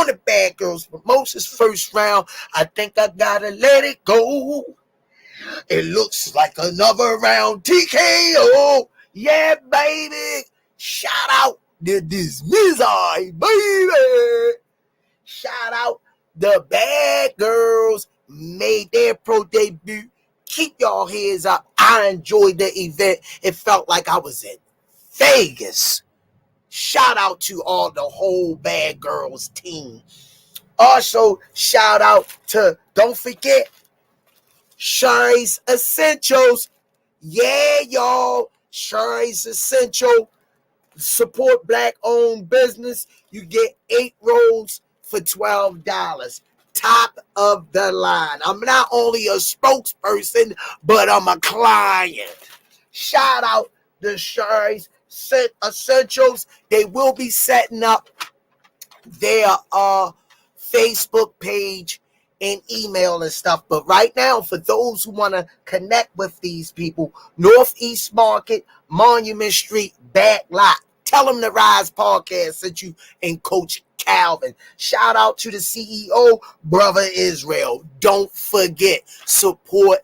on the Bad Girls Promotions first round. I think I gotta let it go. It looks like another round TKO. Yeah, baby. Shout out to this Rize, baby. Shout out the Bad Girls made their pro debut. Keep y'all heads up. I enjoyed the event. It felt like I was in Vegas. Shout out to all the whole Bad Girls team. Also, shout out to, don't forget, Shari's Essentials. Yeah, y'all. Shari's Essential. Support black-owned business. You get 8 rolls for $12. Top of the line. I'm not only a spokesperson, but I'm a client. Shout out to Shari's Essentials. They will be setting up their Facebook page and email and stuff. But right now, for those who want to connect with these people, Northeast Market, Monument Street, back lot. Tell them the Rize Podcast sent you and Coach Calvin. Shout out to the CEO, Brother Israel. Don't forget, support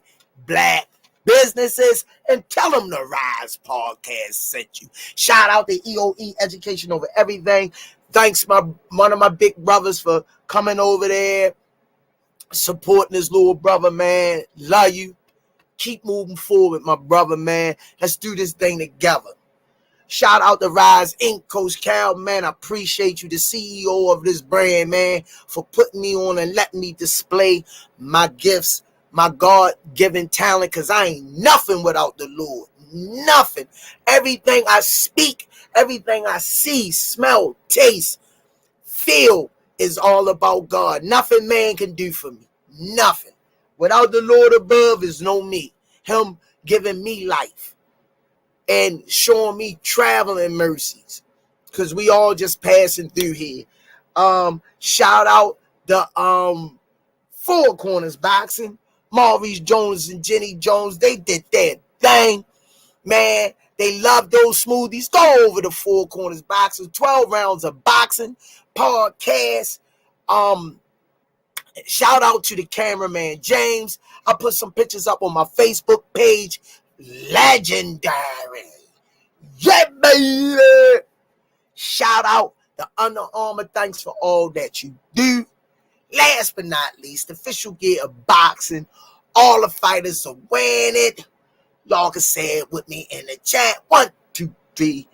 black businesses and tell them the Rize Podcast sent you. Shout out to EOE Education Over Everything. Thanks, one of my big brothers, for coming over there, supporting his little brother, man. Love you. Keep moving forward, my brother, man. Let's do this thing together. Shout out to Rize Inc., Coach Cal, man. I appreciate you, the CEO of this brand, man, for putting me on and letting me display my gifts, my God-given talent, because I ain't nothing without the Lord. Nothing. Everything I speak, everything I see, smell, taste, feel is all about God. Nothing man can do for me. Nothing. Without the Lord above is no me. Him giving me life and showing me traveling mercies, because we all just passing through here. Shout out the Four Corners Boxing. Maurice Jones and Jenny Jones, they did their thing, man. They love those smoothies. Go over to Four Corners Boxing. 12 rounds of boxing podcast. Shout out to the cameraman James. I put some pictures up on my Facebook page. Legendary. Yeah, baby. Shout out to Under Armour. Thanks for all that you do. Last but not least, official gear of boxing. All the fighters are wearing it. Y'all can say it with me in the chat. 1, 2, 3.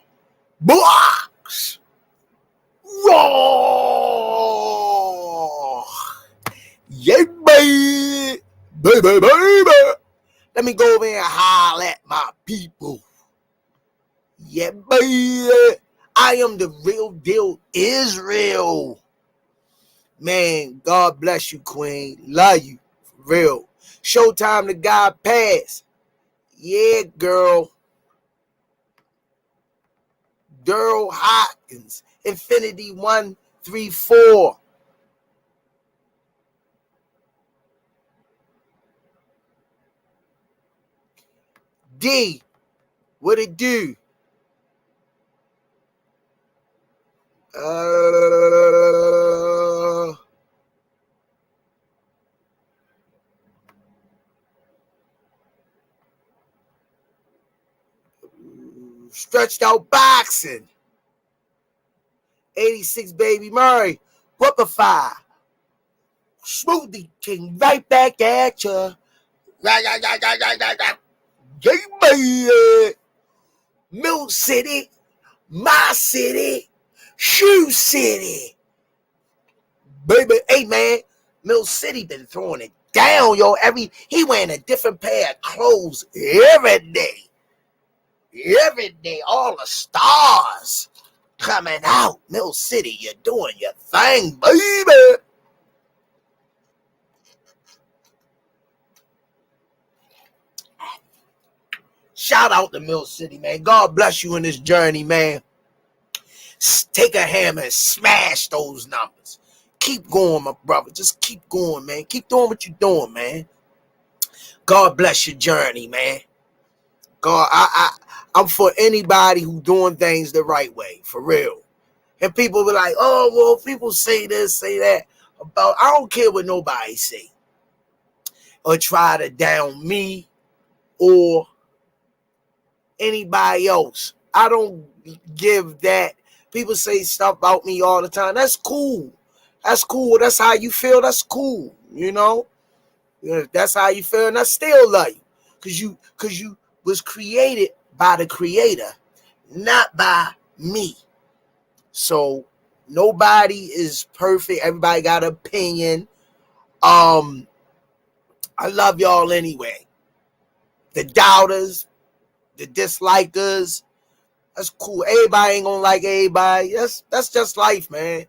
Box. Raw. Yeah, baby. Baby, baby. Let me go over here and holler at my people. Yeah, baby. I am the real deal Israel. Man, God bless you, Queen. Love you. For real. Showtime to God pass. Yeah, girl. Daryl Hopkins. Infinity 134. D. What it do? Stretched out boxing. 86 baby Murray. Whoopify. Smoothie King right back at ya. Yeah, baby. Mill City. My city. Shoe City. Baby, hey man. Mill City been throwing it down, yo. He wearing a different pair of clothes every day. Every day, all the stars coming out. Mill City, you're doing your thing, baby. Shout out to Mill City, man. God bless you in this journey, man. Take a hammer and smash those numbers. Keep going, my brother. Just keep going, man. Keep doing what you're doing, man. God bless your journey, man. God, I'm for anybody who doing things the right way, for real. And people be like, oh, well, people say this, say that. About, I don't care what nobody say. Or try to down me or anybody else. I don't give that. People say stuff about me all the time. That's cool. That's cool. That's how you feel. That's cool. You know? That's how you feel. And I still love you. Because you was created by the creator, not by me. So nobody is perfect. Everybody got an opinion. I love y'all anyway. The doubters, the dislikers, that's cool. Everybody ain't gonna like everybody. That's just life, man.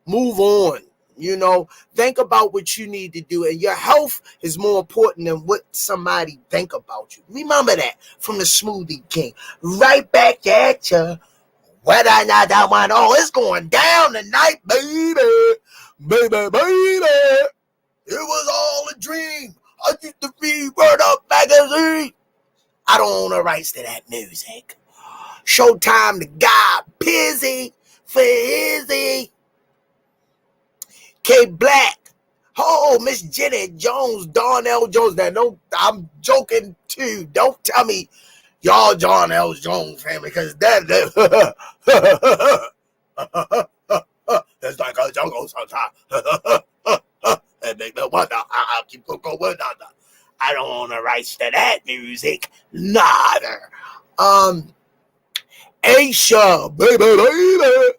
Move on. You know, think about what you need to do, and your health is more important than what somebody think about you. Remember that from the Smoothie King. Right back at you. Whether or not that one, oh, it's going down tonight, baby. Baby, baby. It was all a dream. I used to read Word Up magazine. I don't own the rights to that music. Showtime the guy, Pizzy for Izzy. K Black. Oh, Miss Jenny Jones, Darnell Jones. Now, don't, I'm joking too. Don't tell me y'all Darnell Jones family, because that's like a jungle sometimes. And make no wonder I keep going. I don't own the rights to that music. Neither. Aisha, baby.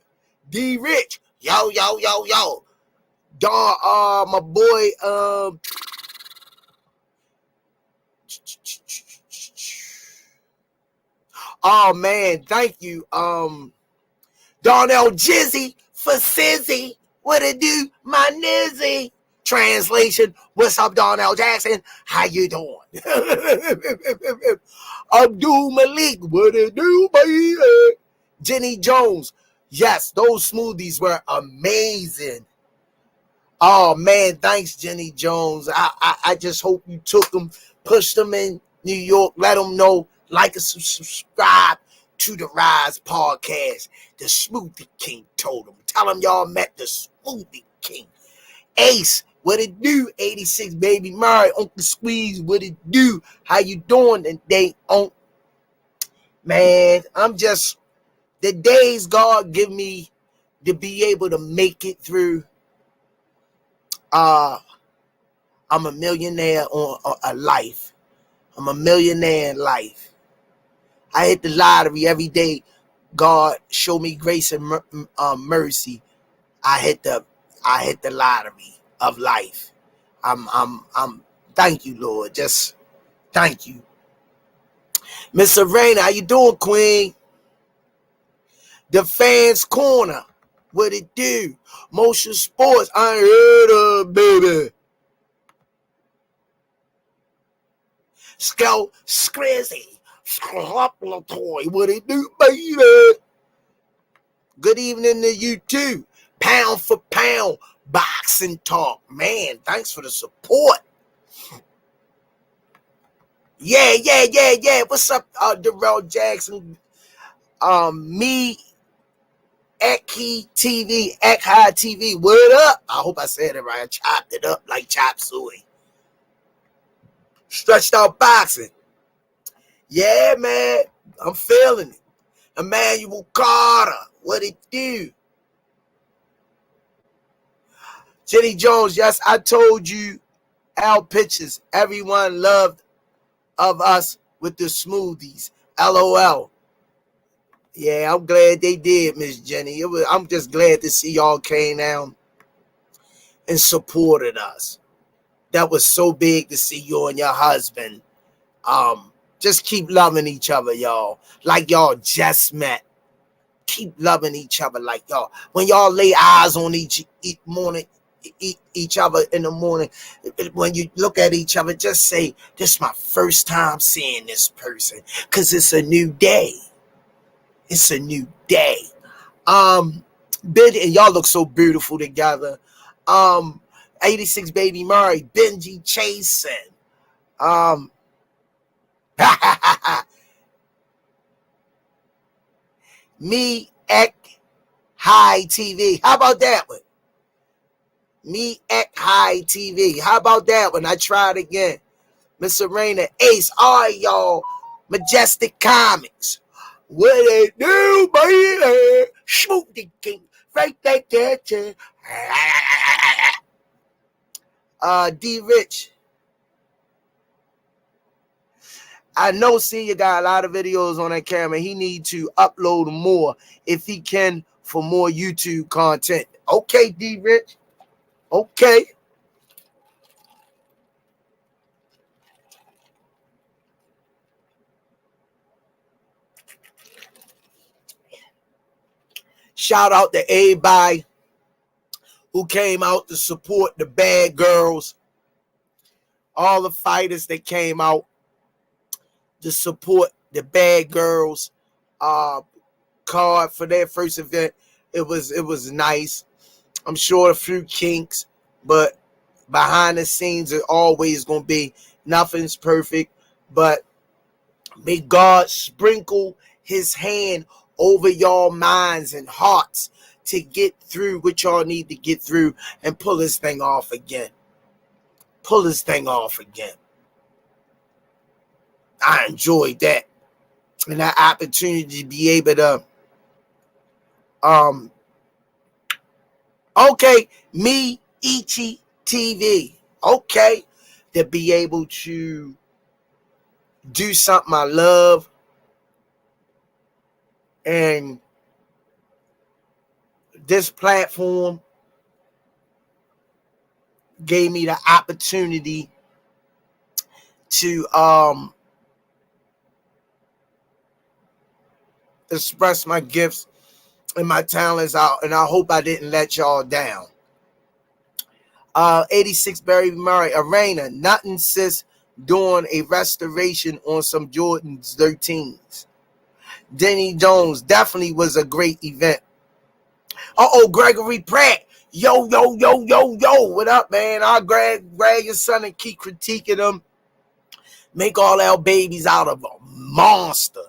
D Rich. Yo. Don, my boy, oh man, thank you. Darnell Jizzy for Sizzy. What it do, my nizzy? Translation, what's up, Darnell Jackson? How you doing? Abdul Malik, what it do, baby? Jenny Jones. Yes, those smoothies were amazing. Oh man, thanks, Jenny Jones. I just hope you took them, pushed them in New York, let them know, like and subscribe to the Rize podcast. The Smoothie King told them. Tell them y'all met the Smoothie King. Ace, what it do? 86 baby Mary, Uncle Squeeze, what it do? How you doing today, Uncle? Man, I'm just, the days God give me to be able to make it through. I'm a millionaire on a life. I'm a millionaire in life. I hit the lottery every day. God show me grace and mercy. I hit the lottery of life. I'm thank you, Lord. Just thank you. Miss Serena, how you doing, Queen? The Fans Corner. What it do? Motion Sports. I ain't heard of, baby. Skull Scrizzy. Scrapulatory. What it do, baby? Good evening to you too. Pound for pound boxing talk. Man, thanks for the support. Yeah. What's up, Darrell Jackson? Me, Eki TV, Ekhi TV. What up? I hope I said it right. I chopped it up like chop suey. Stretched out boxing. Yeah, man. I'm feeling it. Emmanuel Carter. What it do? Jenny Jones, yes, I told you our pictures. Everyone loved of us with the smoothies. LOL. Yeah, I'm glad they did, Miss Jenny. I'm just glad to see y'all came down and supported us. That was so big to see you and your husband. Just keep loving each other, y'all. Like y'all just met. Keep loving each other like y'all. When y'all lay eyes on each other in the morning, when you look at each other, just say, this is my first time seeing this person, because it's a new day. It's a new day. And y'all look so beautiful together. 86 baby Murray, Benji Chasen. Me, Ek, High TV. How about that one? Me at High TV. How about that one? I tried again. Miss Serena, Ace, all right, y'all. Majestic Comics. What they do, baby? Smoke the king. Right back there. D Rich. I know Senior got a lot of videos on that camera. He need to upload more if he can for more YouTube content. Okay, D Rich. Okay. Shout out to everybody who came out to support the bad girls. All the fighters that came out to support the bad girls card for their first event. It was nice. I'm sure a few kinks, but behind the scenes it always gonna be nothing's perfect. But may God sprinkle his hand over y'all minds and hearts to get through what y'all need to get through and pull this thing off again. Pull this thing off again. I enjoyed that. And that opportunity to be able to okay, me, Ichi TV. Okay. To be able to do something I love and this platform gave me the opportunity to express my gifts and my talents out, and I hope I didn't let y'all down. 86 Barry Murray Arena, nothing sis doing a restoration on some Jordan's 13s. Denny Jones definitely was a great event. Gregory Pratt. Yo, what up, man? I'll grab your son and keep critiquing him. Make all our babies out of a monster.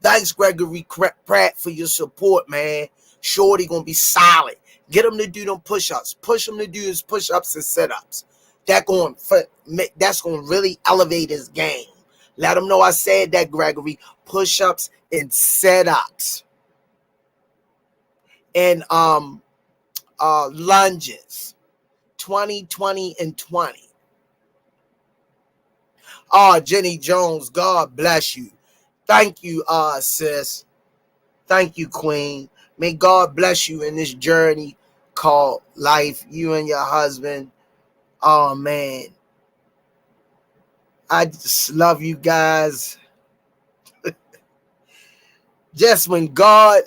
Thanks, Gregory Pratt, for your support, man. Shorty gonna be solid. Get him to do them push-ups. Push him to do his push-ups and sit-ups. That's gonna really elevate his game. Let him know I said that, Gregory. Push-ups and sit-ups. And lunges. 20, 20, and 20. Jenny Jones, God bless you. Thank you, sis. Thank you, Queen. May God bless you in this journey called life, you and your husband. Oh, man. I just love you guys. Just when God,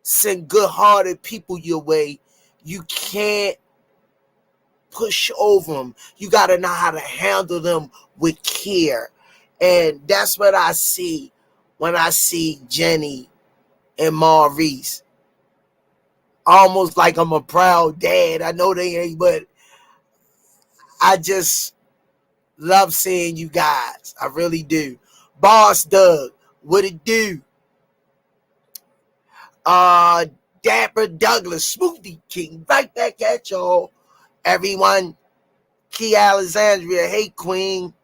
send good-hearted people your way, you can't push over them. You got to know how to handle them with care. And that's what I see when I see Jenny and Maurice. Almost like I'm a proud dad. I know they ain't, but I just love seeing you guys. I really do. Boss Doug, what it do? Dapper Douglas, Smoothie King, right back at y'all. Everyone, Key Alexandria, hey Queen.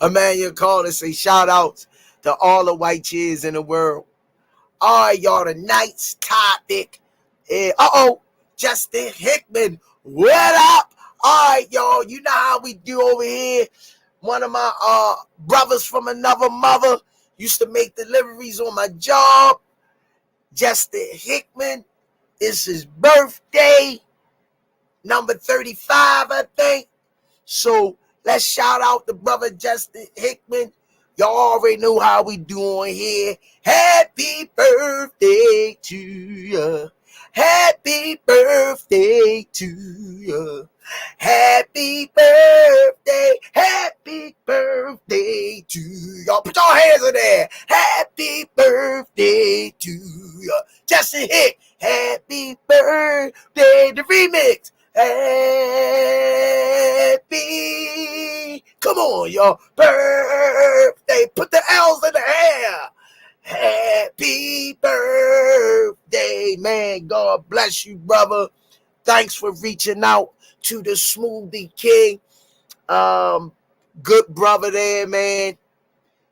Emmanuel called and say shout outs to all the white cheers in the world. All right, y'all, tonight's topic is, Justin Hickman, what up? All right, y'all, you know how we do over here. One of my brothers from another mother used to make deliveries on my job. Justin Hickman, it's his birthday, number 35, I think. So let's shout out the brother Justin Hickman. Y'all already know how we doing here. Happy birthday to you. Happy birthday to you. Happy birthday. Happy birthday to y'all. Put your hands in there. Happy birthday to you. Justin Hick. Happy birthday. The remix. Happy, come on, y'all, birthday. Put the L's in the air. Happy birthday, man. God bless you, brother. Thanks for reaching out to the Smoothie King. Good brother there, man.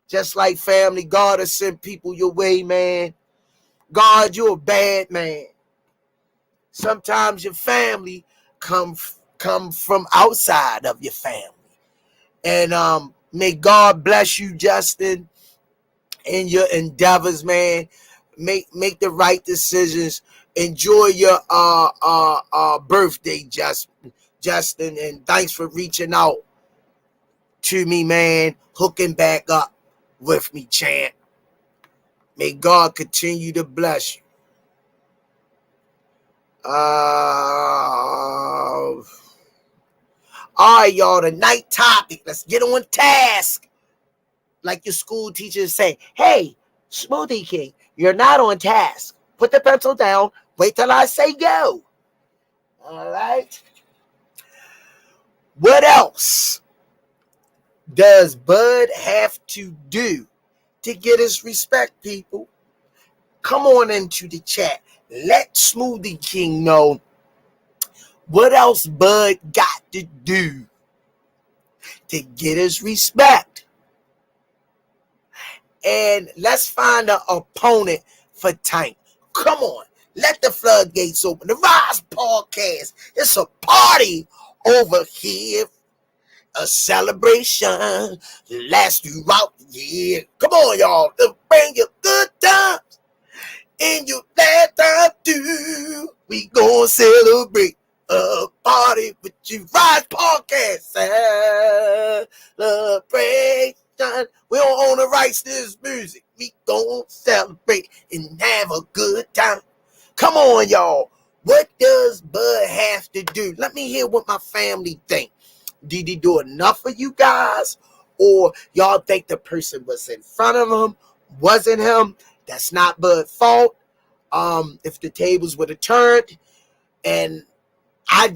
Just like family, God has sent people your way, man. God, you're a bad man. Sometimes your family come from outside of your family. And may God bless you, Justin, in your endeavors, man. Make the right decisions. Enjoy your birthday, Justin, and thanks for reaching out to me, man. Hooking back up with me, champ. May God continue to bless you. All right, y'all, the night topic. Let's get on task. Like your school teachers say, hey, Smoothie King, you're not on task. Put the pencil down. Wait till I say go. All right. What else does Bud have to do to get his respect, people? Come on into the chat. Let Smoothie King know what else Bud got to do to get his respect. And let's find an opponent for Tank. Come on. Let the floodgates open. The Rize podcast. It's a party over here. A celebration lasts throughout the year. Come on, y'all. To bring you good times. And you bad time too. We gonna celebrate a party with you. Rize podcast. Celebration. We don't own the rights to this music. We gonna celebrate and have a good time. Come on, y'all. What does Bud have to do? Let me hear what my family think. Did he do enough for you guys? Or y'all think the person was in front of him? Wasn't him? That's not Bud's fault. If the tables would have turned, and I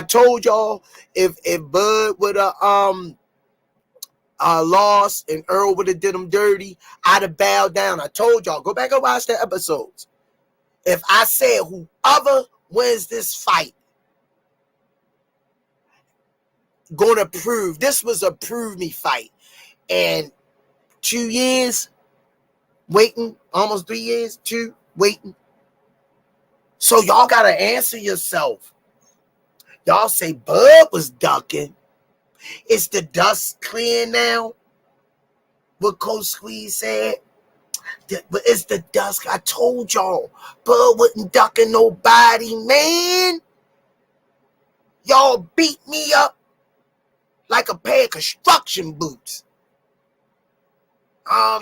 told y'all if Bud would have lost and Earl would have did him dirty, I'd have bowed down. I told y'all, go back and watch the episodes. If I said whoever wins this fight, gonna prove this was a prove me fight, and 2 years waiting, almost 3 years, waiting. So y'all gotta answer yourself. Y'all say Bud was ducking. Is the dust clear now? What Coach Squeeze said. But it's the dust. I told y'all, Bud wasn't ducking nobody, man. Y'all beat me up like a pair of construction boots.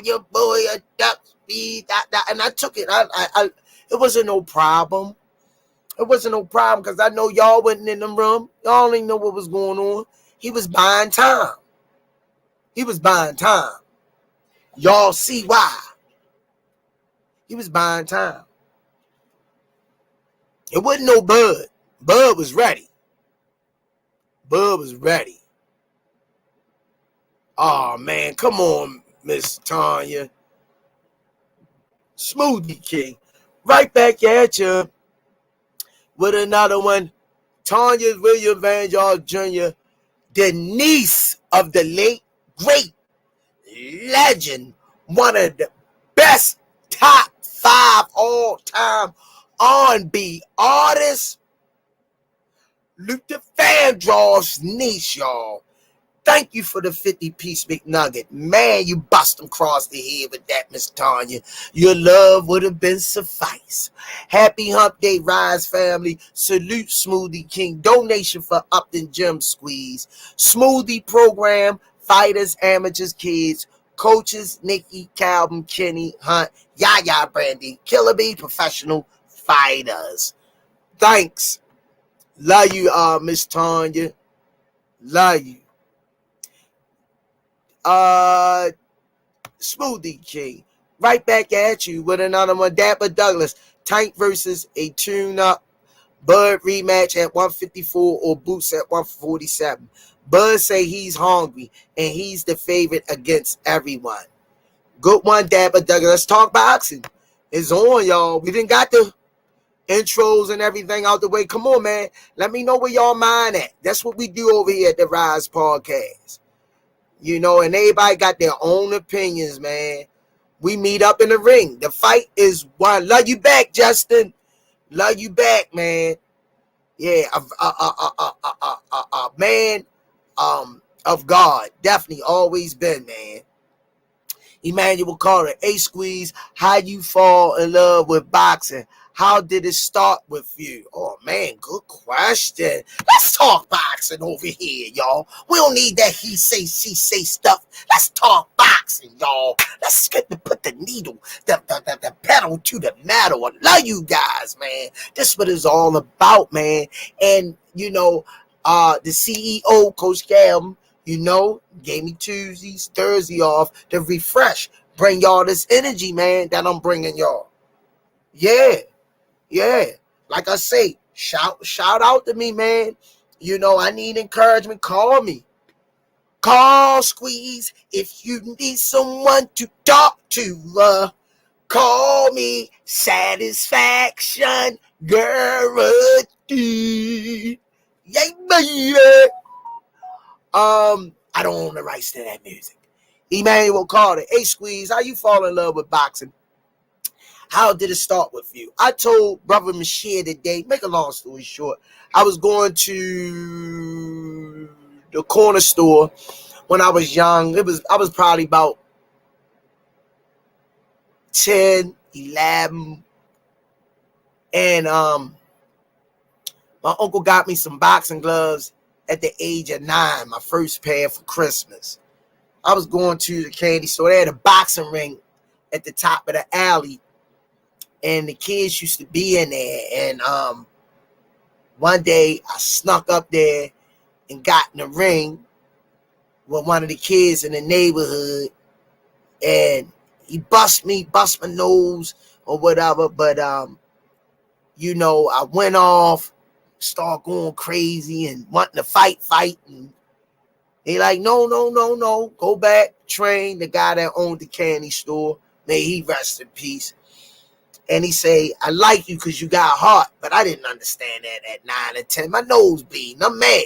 Your boy a duck speed, and I took it. It wasn't no problem. It wasn't no problem because I know y'all wasn't in the room. Y'all didn't know what was going on. He was buying time. He was buying time. Y'all see why. He was buying time. It wasn't no Bud. Bud was ready. Bud was ready. Oh, man. Come on, Miss Tanya. Smoothie King. Right back at you with another one. Tanya William Van George Jr., the niece of the late, great legend, one of the best top 5 all-time R&B artists, Luther Vandross's niece, y'all. Thank you for the 50-piece McNugget. Man, you bust them across the head with that, Miss Tanya. Your love would have been suffice. Happy Hump Day, Rize family. Salute Smoothie King. Donation for Upton Gym Squeeze. Smoothie program, fighters, amateurs, kids, coaches, Nikki, Calvin, Kenny, Hunt, Yaya, Brandy, Killer Bee, professional fighters. Thanks. Love you, Miss Tanya. Love you. Smoothie King, right back at you with another one. Dapper Douglas, Tank versus a tune-up. Bud rematch at 154 or Boots at 147. Bud say he's hungry and he's the favorite against everyone. Good one, Dabba Dugga. Let's talk boxing. It's on, y'all. We didn't got the intros and everything out the way. Come on, man. Let me know where y'all mind at. That's what we do over here at the Rize Podcast. You know, and everybody got their own opinions, man. We meet up in the ring. The fight is one. Love you back, Justin. Love you back, man. Yeah, man of God. Definitely always been, man. Emmanuel Carter, A Squeeze, how you fall in love with boxing? How did it start with you? Oh man, good question. Let's talk boxing over here, y'all. We don't need that he say, she say stuff. Let's talk boxing, y'all. Let's get to put the needle, the pedal to the metal. I love you guys, man. This is what it's all about, man. And you know, the CEO, Coach Cam, you know, gave me Tuesdays, Thursday off to refresh. Bring y'all this energy, man, that I'm bringing y'all. Yeah. Like I say, shout out to me, man. You know, I need encouragement. Call me. Call Squeeze if you need someone to talk to. Call me. Satisfaction guarantee. Yeah, baby. I don't own the rights to that music. Emmanuel Carter, hey Squeeze, how you fall in love with boxing? How did it start with you? I told Brother Mashir today, make a long story short, I was going to the corner store when I was young. I was probably about 10, 11. And my uncle got me some boxing gloves at the age of 9, my first pair for Christmas. I was going to the candy store. They had a boxing ring at the top of the alley, and the kids used to be in there. And one day I snuck up there and got in the ring with one of the kids in the neighborhood, and he bust my nose or whatever. But you know, I went off, started going crazy and wanting to fight, and he like, no, go back, train. The guy that owned the candy store, may he rest in peace. And he say, I like you because you got heart, but I didn't understand that at 9 or 10. My nose bleeding. I'm mad.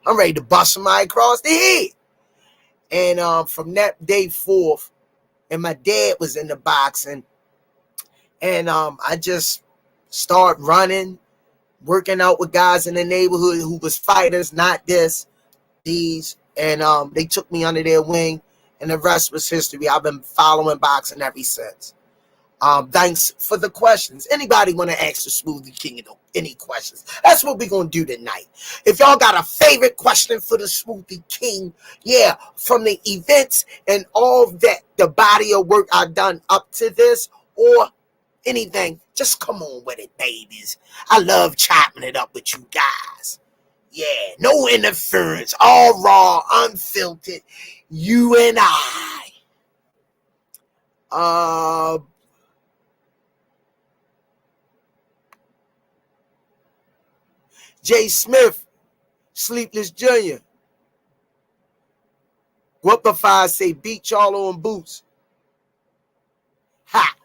I'm ready to bust somebody across the head. And from that day forth, and my dad was in the boxing, and I just started running, working out with guys in the neighborhood who was fighters, not these. And they took me under their wing, and the rest was history. I've been following boxing ever since. Thanks for the questions. Anybody want to ask the Smoothie King any questions? That's what we're going to do tonight. If y'all got a favorite question for the Smoothie King, yeah, from the events and all that, the body of work I've done up to this, or anything, just come on with it, babies. I love chopping it up with you guys. Yeah, no interference, all raw, unfiltered, you and I. Jay Smith, Sleepless Junior. Whoopify say beat Charlo and Boots. Ha!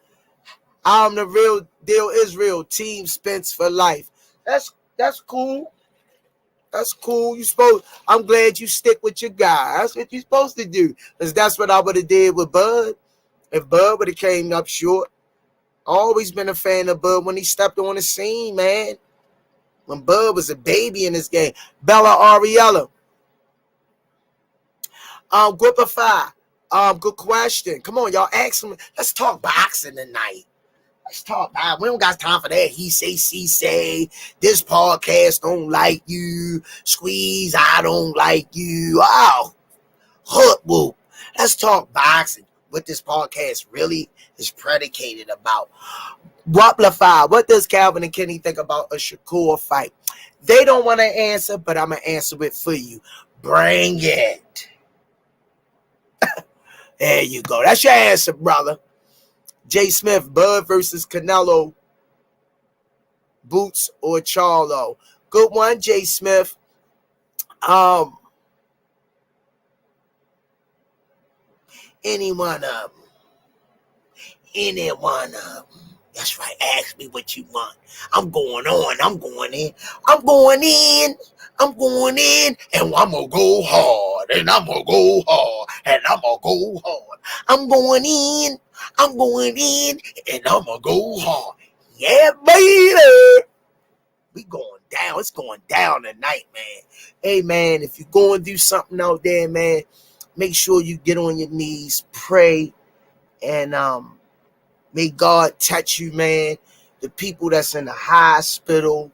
I'm the real deal Israel. Team Spence for life. That's cool. That's cool. I'm glad you stick with your guy. That's what you're supposed to do. Because that's what I would have did with Bud. If Bud would have came up short. Always been a fan of Bud when he stepped on the scene, man. When Bud was a baby in this game. Bella Ariella. Gripify. Good question. Come on, y'all. Ask him. Let's talk boxing tonight. Let's talk about. We don't got time for that. He say, she say. This podcast don't like you. Squeeze, I don't like you. Oh, hook whoop. Let's talk boxing. What this podcast really is predicated about. Waplify. What does Calvin and Kenny think about a Shakur fight? They don't want to answer, but I'm going to answer it for you. Bring it. There you go. That's your answer, brother. Jay Smith, Bud versus Canelo, Boots or Charlo. Good one, Jay Smith. Any one of them. Any one of them. That's right. Ask me what you want. I'm going on. I'm going in. I'm going in. I'm going in. And I'm going to go hard. And I'm going to go hard. And I'm going to go hard. I'm going in. I'm going in. And I'm going to go hard. Yeah, baby. We going down. It's going down tonight, man. Hey, man, if you're going to do something out there, man, make sure you get on your knees, pray, and may God touch you, man. The people that's in the hospital,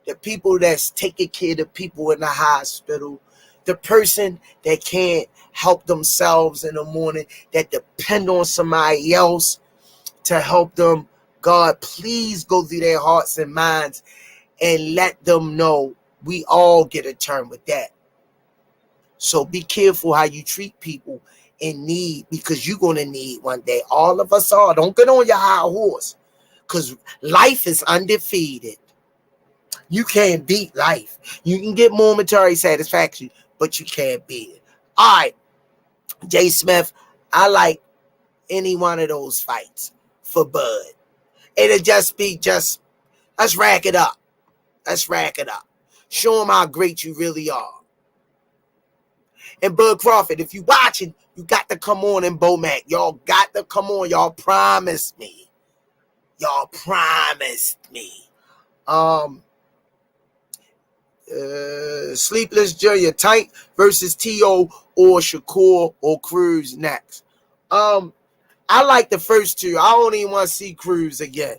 the people that's taking care of the people in the hospital, the person that can't help themselves in the morning, that depend on somebody else to help them. God, please go through their hearts and minds and let them know we all get a turn with that. So be careful how you treat people in need, because you're going to need one day. All of us are. Don't get on your high horse, because life is undefeated. You can't beat life. You can get momentary satisfaction, but you can't beat it. All right, Jay Smith, I like any one of those fights for Bud. It'll just be let's rack it up. Let's rack it up. Show him how great you really are. And Bud Crawford, if you watching, you got to come on in Bomac. Y'all got to come on. Y'all promised me. Y'all promised me. Sleepless Junior, Tank versus T.O. or Shakur or Cruz next. I like the first two. I don't even want to see Cruz again.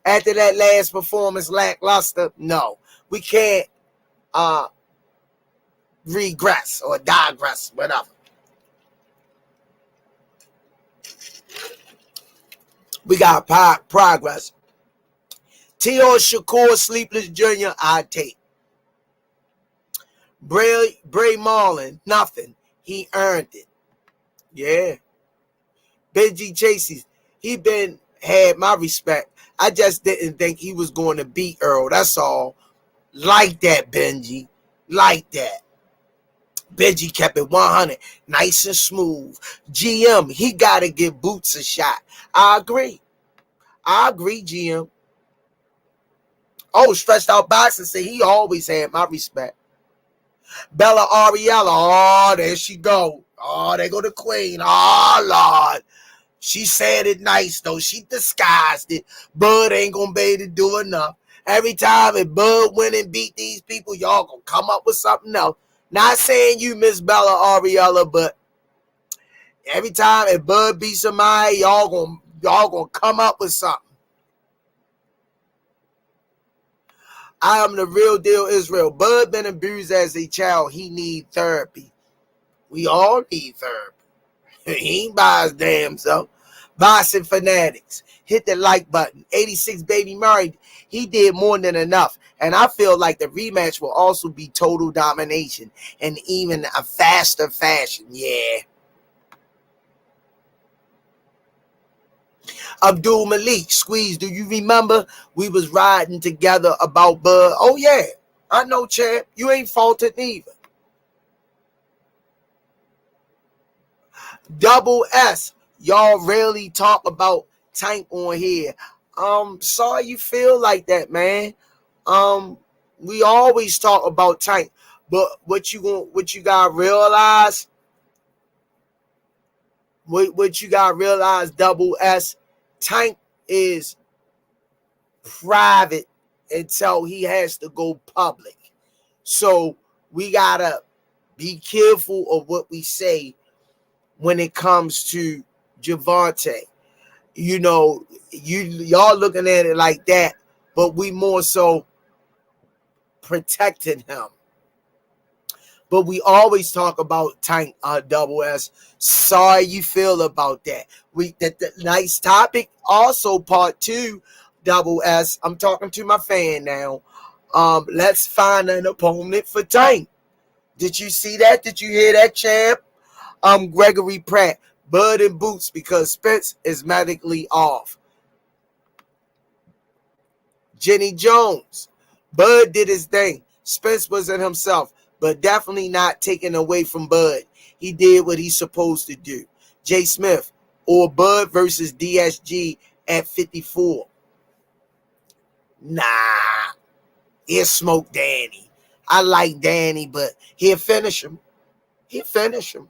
After that last performance, lackluster, no. We can't regress or digress, whatever. We got progress. T.O. Shakur, Sleepless Junior, I take. Bray Marlin, nothing. He earned it. Yeah. Benji Chasey, he had my respect. I just didn't think he was going to beat Earl. That's all. Like that, Benji. Like that. Benji kept it 100. Nice and smooth. GM, he got to give Boots a shot. I agree, GM. Oh, Stretched Out Boxing said he always had my respect. Bella Ariella, oh, there she go. Oh, there go the queen. Oh, Lord. She said it nice, though. She disguised it. Bud ain't going to be able to do enough. Every time if Bud went and beat these people, y'all going to come up with something else. Not saying you, Miss Bella Ariella, but every time if Bud beat somebody, y'all gonna come up with something. I am the real deal Israel. Bud been abused as a child. He need therapy. We all need therapy. He ain't by his damn self. Boxing fanatics, hit the like button. 86 Baby Murray, he did more than enough. And I feel like the rematch will also be total domination and even a faster fashion. Yeah. Abdul Malik, Squeeze, do you remember we was riding together about Bud? Oh, yeah. I know, champ. You ain't faulted neither. Double S, y'all rarely talk about Tank on here. Sorry you feel like that, man. We always talk about Tank, but what you gotta realize, what you gotta realize, Double S, Tank is private until he has to go public. So we gotta be careful of what we say when it comes to Javante. You know, y'all looking at it like that, but we more so protecting him. But we always talk about Tank, Double S. Sorry you feel about that. The nice topic, also part 2, Double S. I'm talking to my fan now. Let's find an opponent for Tank. Did you see that? Did you hear that, champ? Gregory Pratt, Bud and Boots, because Spence is medically off. Jenny Jones, Bud did his thing. Spence wasn't himself, but definitely not taken away from Bud. He did what he's supposed to do. Jay Smith, or Bud versus DSG at 54? Nah, he'll smoke Danny. I like Danny, but he'll finish him. He'll finish him.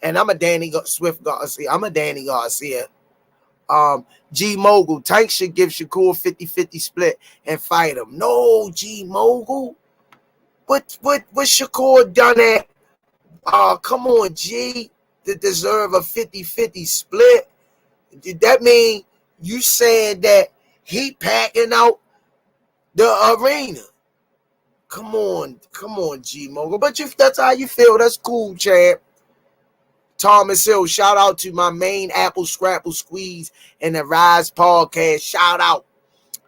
And I'm a Danny Swift Garcia. I'm a Danny Garcia. G Mogul. Tank should give Shakur 50-50 split and fight him. No, G Mogul. What Shakur done at? Come on, G. To deserve a 50-50 split. Did that mean you saying that he packing out the arena? Come on, G Mogul. But if that's how you feel, that's cool, champ. Thomas Hill, shout out to my main Apple Scrapple Squeeze and the Rize podcast. Shout out.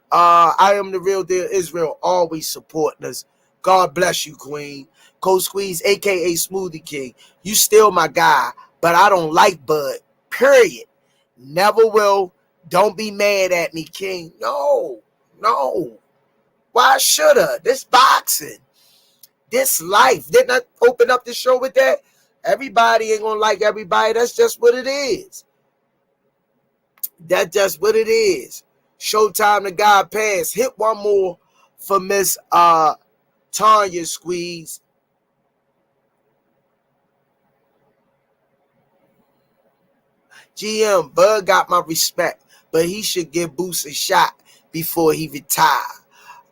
I am the real deal Israel, always supporting us. God bless you, Queen. Coach Squeeze, aka Smoothie King. You still my guy, but I don't like Bud. Period. Never will. Don't be mad at me, King. No. Why should I? This boxing. This life. Didn't I open up the show with that? Everybody ain't gonna like everybody. That's just what it is. That's just what it is. Showtime the God pass. Hit one more for Miss Tanya Squeeze. GM, Bud got my respect, but he should give Boots a shot before he retire.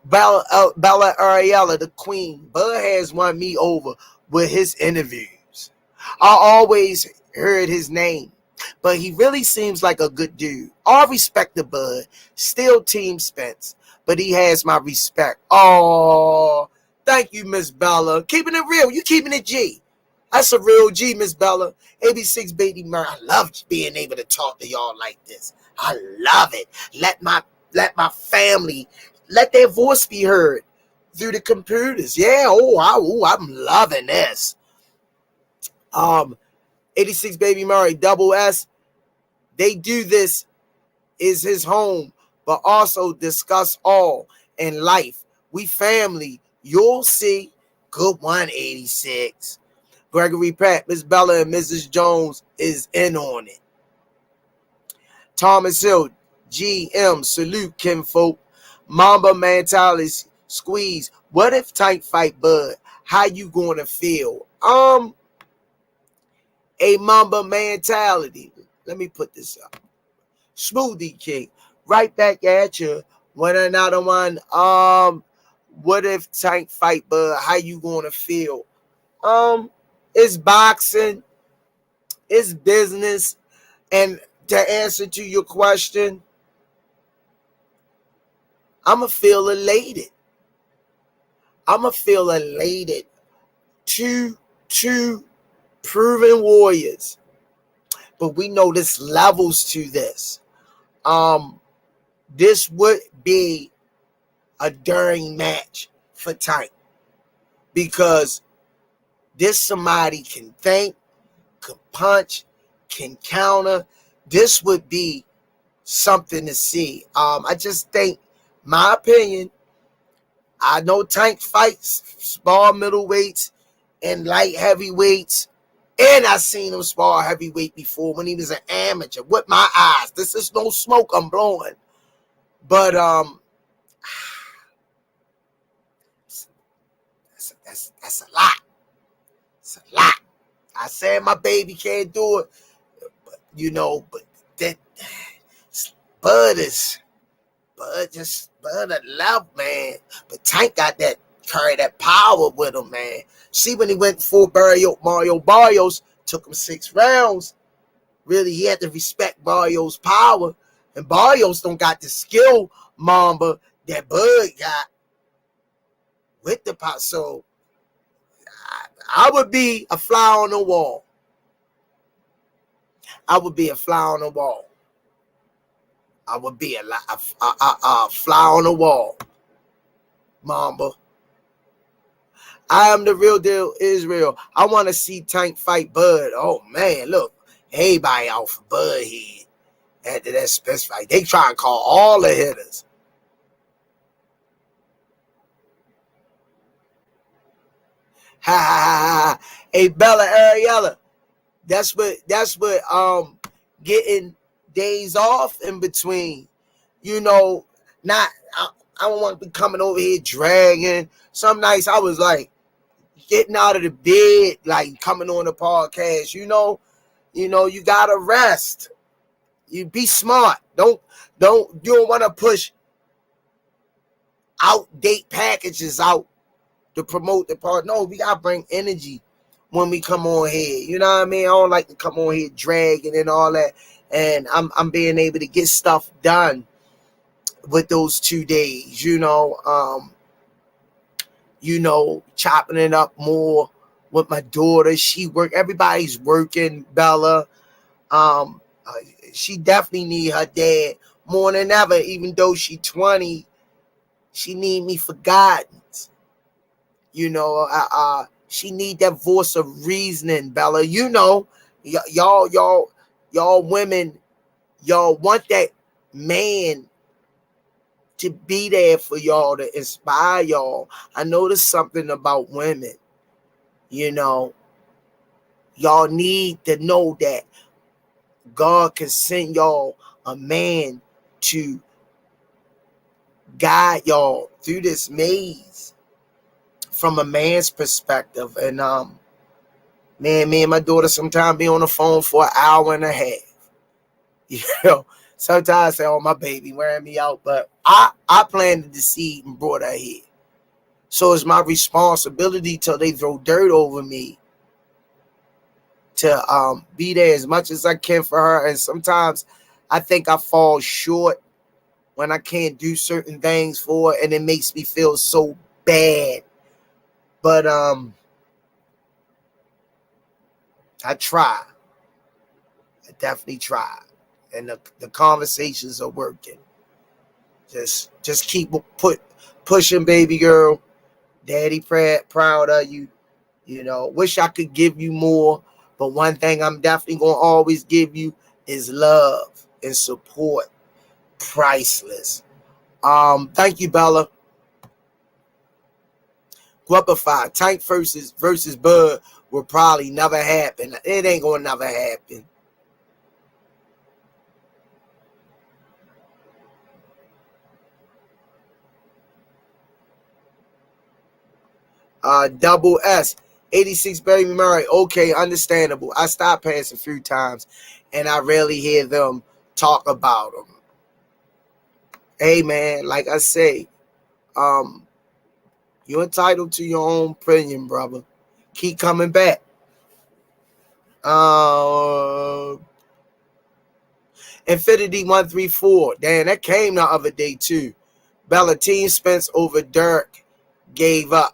Bella Ariella, the queen. Bud has won me over with his interviews. I always heard his name, but he really seems like a good dude. All respect to Bud. Still Team Spence, but he has my respect. Oh, thank you, Miss Bella. Keeping it real. You keeping it G. That's a real G, Miss Bella. 86 Baby Murray. I love being able to talk to y'all like this. I love it. Let my family, let their voice be heard through the computers. Yeah, I'm loving this. 86 Baby Murray, Double S. They do this is his home, but also discuss all in life. We family. You'll see. Good one, 86. Gregory Pratt, Miss Bella and Mrs. Jones is in on it. Thomas Hill, GM, salute kinfolk. Mamba mentality squeeze. What if Tank fight Bud? How you gonna feel? A Mamba mentality. Let me put this up. Smoothie King, right back at you. When another one. What if Tank fight Bud? How you gonna feel? It's boxing, it's business, and to answer to your question, I'ma feel elated. Two proven warriors, but we know there's levels to this. This would be a daring match for Tank because this somebody can think, can punch, can counter. This would be something to see. I just think, my opinion, I know Tank fights small middleweights and light heavyweights, and I seen him spar heavyweight before when he was an amateur with my eyes. This is no smoke I'm blowing, but that's a lot. It's a lot. I said my baby can't do it, but that Bud a love, man. But Tank got that, carry that power with him, man. See, when he went for Mario Barrios, took him 6 rounds. Really, he had to respect Barrios' power, and Barrios don't got the skill, Mamba, that Bud got with the power. So I would be a fly on the wall. I would be a fly on the wall. I would be a fly on the wall, Mamba. I am the real deal Israel. I want to see Tank fight Bud. Oh, man, look. Everybody out for Bud head after that special fight. They try and call all the hitters. Ha ha ha ha. Hey, Bella Ariella. That's what getting days off in between. You know, not I don't want to be coming over here dragging. Some nights I was like getting out of the bed, like coming on the podcast. You gotta rest. You be smart. You don't want to push outdate packages out to promote the part. No, we gotta bring energy when we come on here. You know what I mean? I don't like to come on here dragging and all that. And I'm being able to get stuff done with those 2 days. Chopping it up more with my daughter. Everybody's working. Bella, um, uh, she definitely need her dad more than ever. Even though she 20, she need me for guidance. She need that voice of reasoning, Bella. Y'all women, y'all want that man to be there for y'all, to inspire y'all. I noticed something about women. Y'all need to know that God can send y'all a man to guide y'all through this maze from a man's perspective. And me and my daughter sometimes be on the phone for an hour and a half. Sometimes I say, "Oh, my baby wearing me out," but I planted the seed and brought her here. So it's my responsibility till they throw dirt over me to be there as much as I can for her. And sometimes I think I fall short when I can't do certain things for her, and it makes me feel so bad. But I try. I definitely try. And the conversations are working. Just keep pushing, baby girl. Daddy proud of you. Wish I could give you more, but one thing I'm definitely gonna always give you is love and support. Priceless. Thank you, Bella. Guapify Tank versus Bud will probably never happen. It ain't gonna never happen. Double S 86 Baby Murray. Okay, understandable. I stopped past a few times and I rarely hear them talk about them. Hey man, like I say, you're entitled to your own opinion, brother. Keep coming back. Infinity 134. Damn, that came the other day too. Team Spence over Dirk gave up.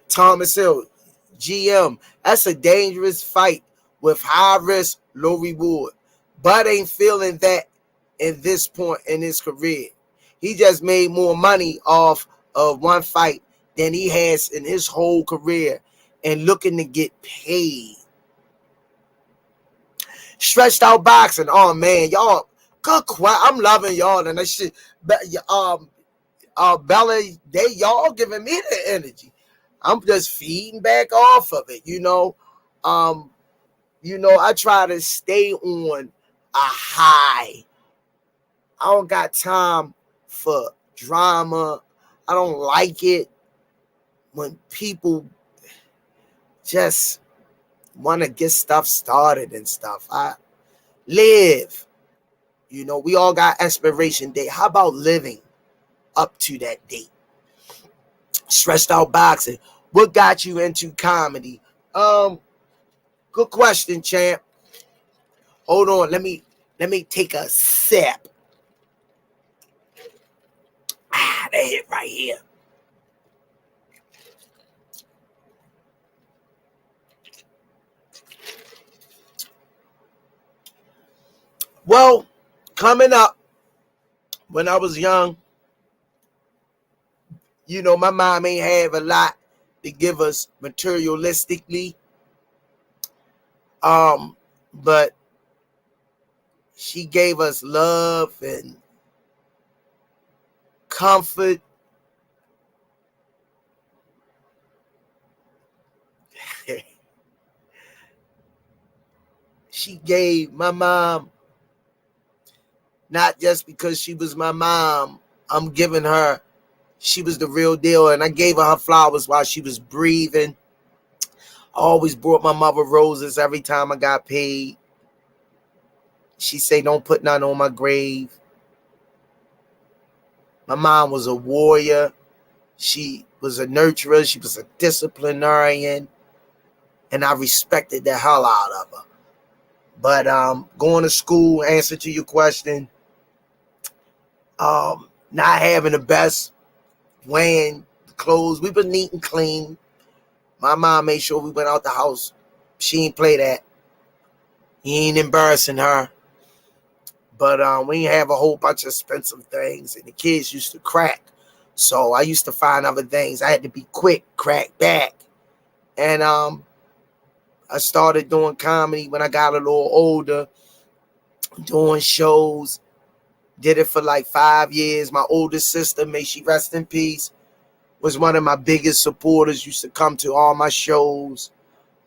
Thomas Hill, GM. That's a dangerous fight with high risk, low reward. Bud ain't feeling that in this point in his career. He just made more money off of one fight than he has in his whole career and looking to get paid. Stretched out boxing. Oh man, y'all, good question. I'm loving y'all and that shit. Bella, y'all giving me the energy. I'm just feeding back off of it. I try to stay on a high. I don't got time for drama. I don't like it when people just want to get stuff started and stuff. I live. We all got expiration date. How about living up to that date? Stressed out boxing. What got you into comedy? Good question, champ. Hold on, let me take a sip. That hit right here. Well, coming up when I was young, my mom ain't have a lot to give us materialistically. But she gave us love and comfort. she gave my mom, not just because she was my mom, I'm giving her, she was the real deal. And I gave her flowers while she was breathing. I always brought my mother roses every time I got paid. She say, don't put none on my grave. My mom was a warrior. She was a nurturer. She was a disciplinarian. And I respected the hell out of her. But going to school, answer to your question, not having the best, wearing clothes. We were neat and clean. My mom made sure we went out the house. She ain't play that. He ain't embarrassing her. But we didn't have a whole bunch of expensive things. And the kids used to crack. So I used to find other things. I had to be quick, crack back. And I started doing comedy when I got a little older, doing shows. Did it for like 5 years. My older sister, may she rest in peace, was one of my biggest supporters, used to come to all my shows.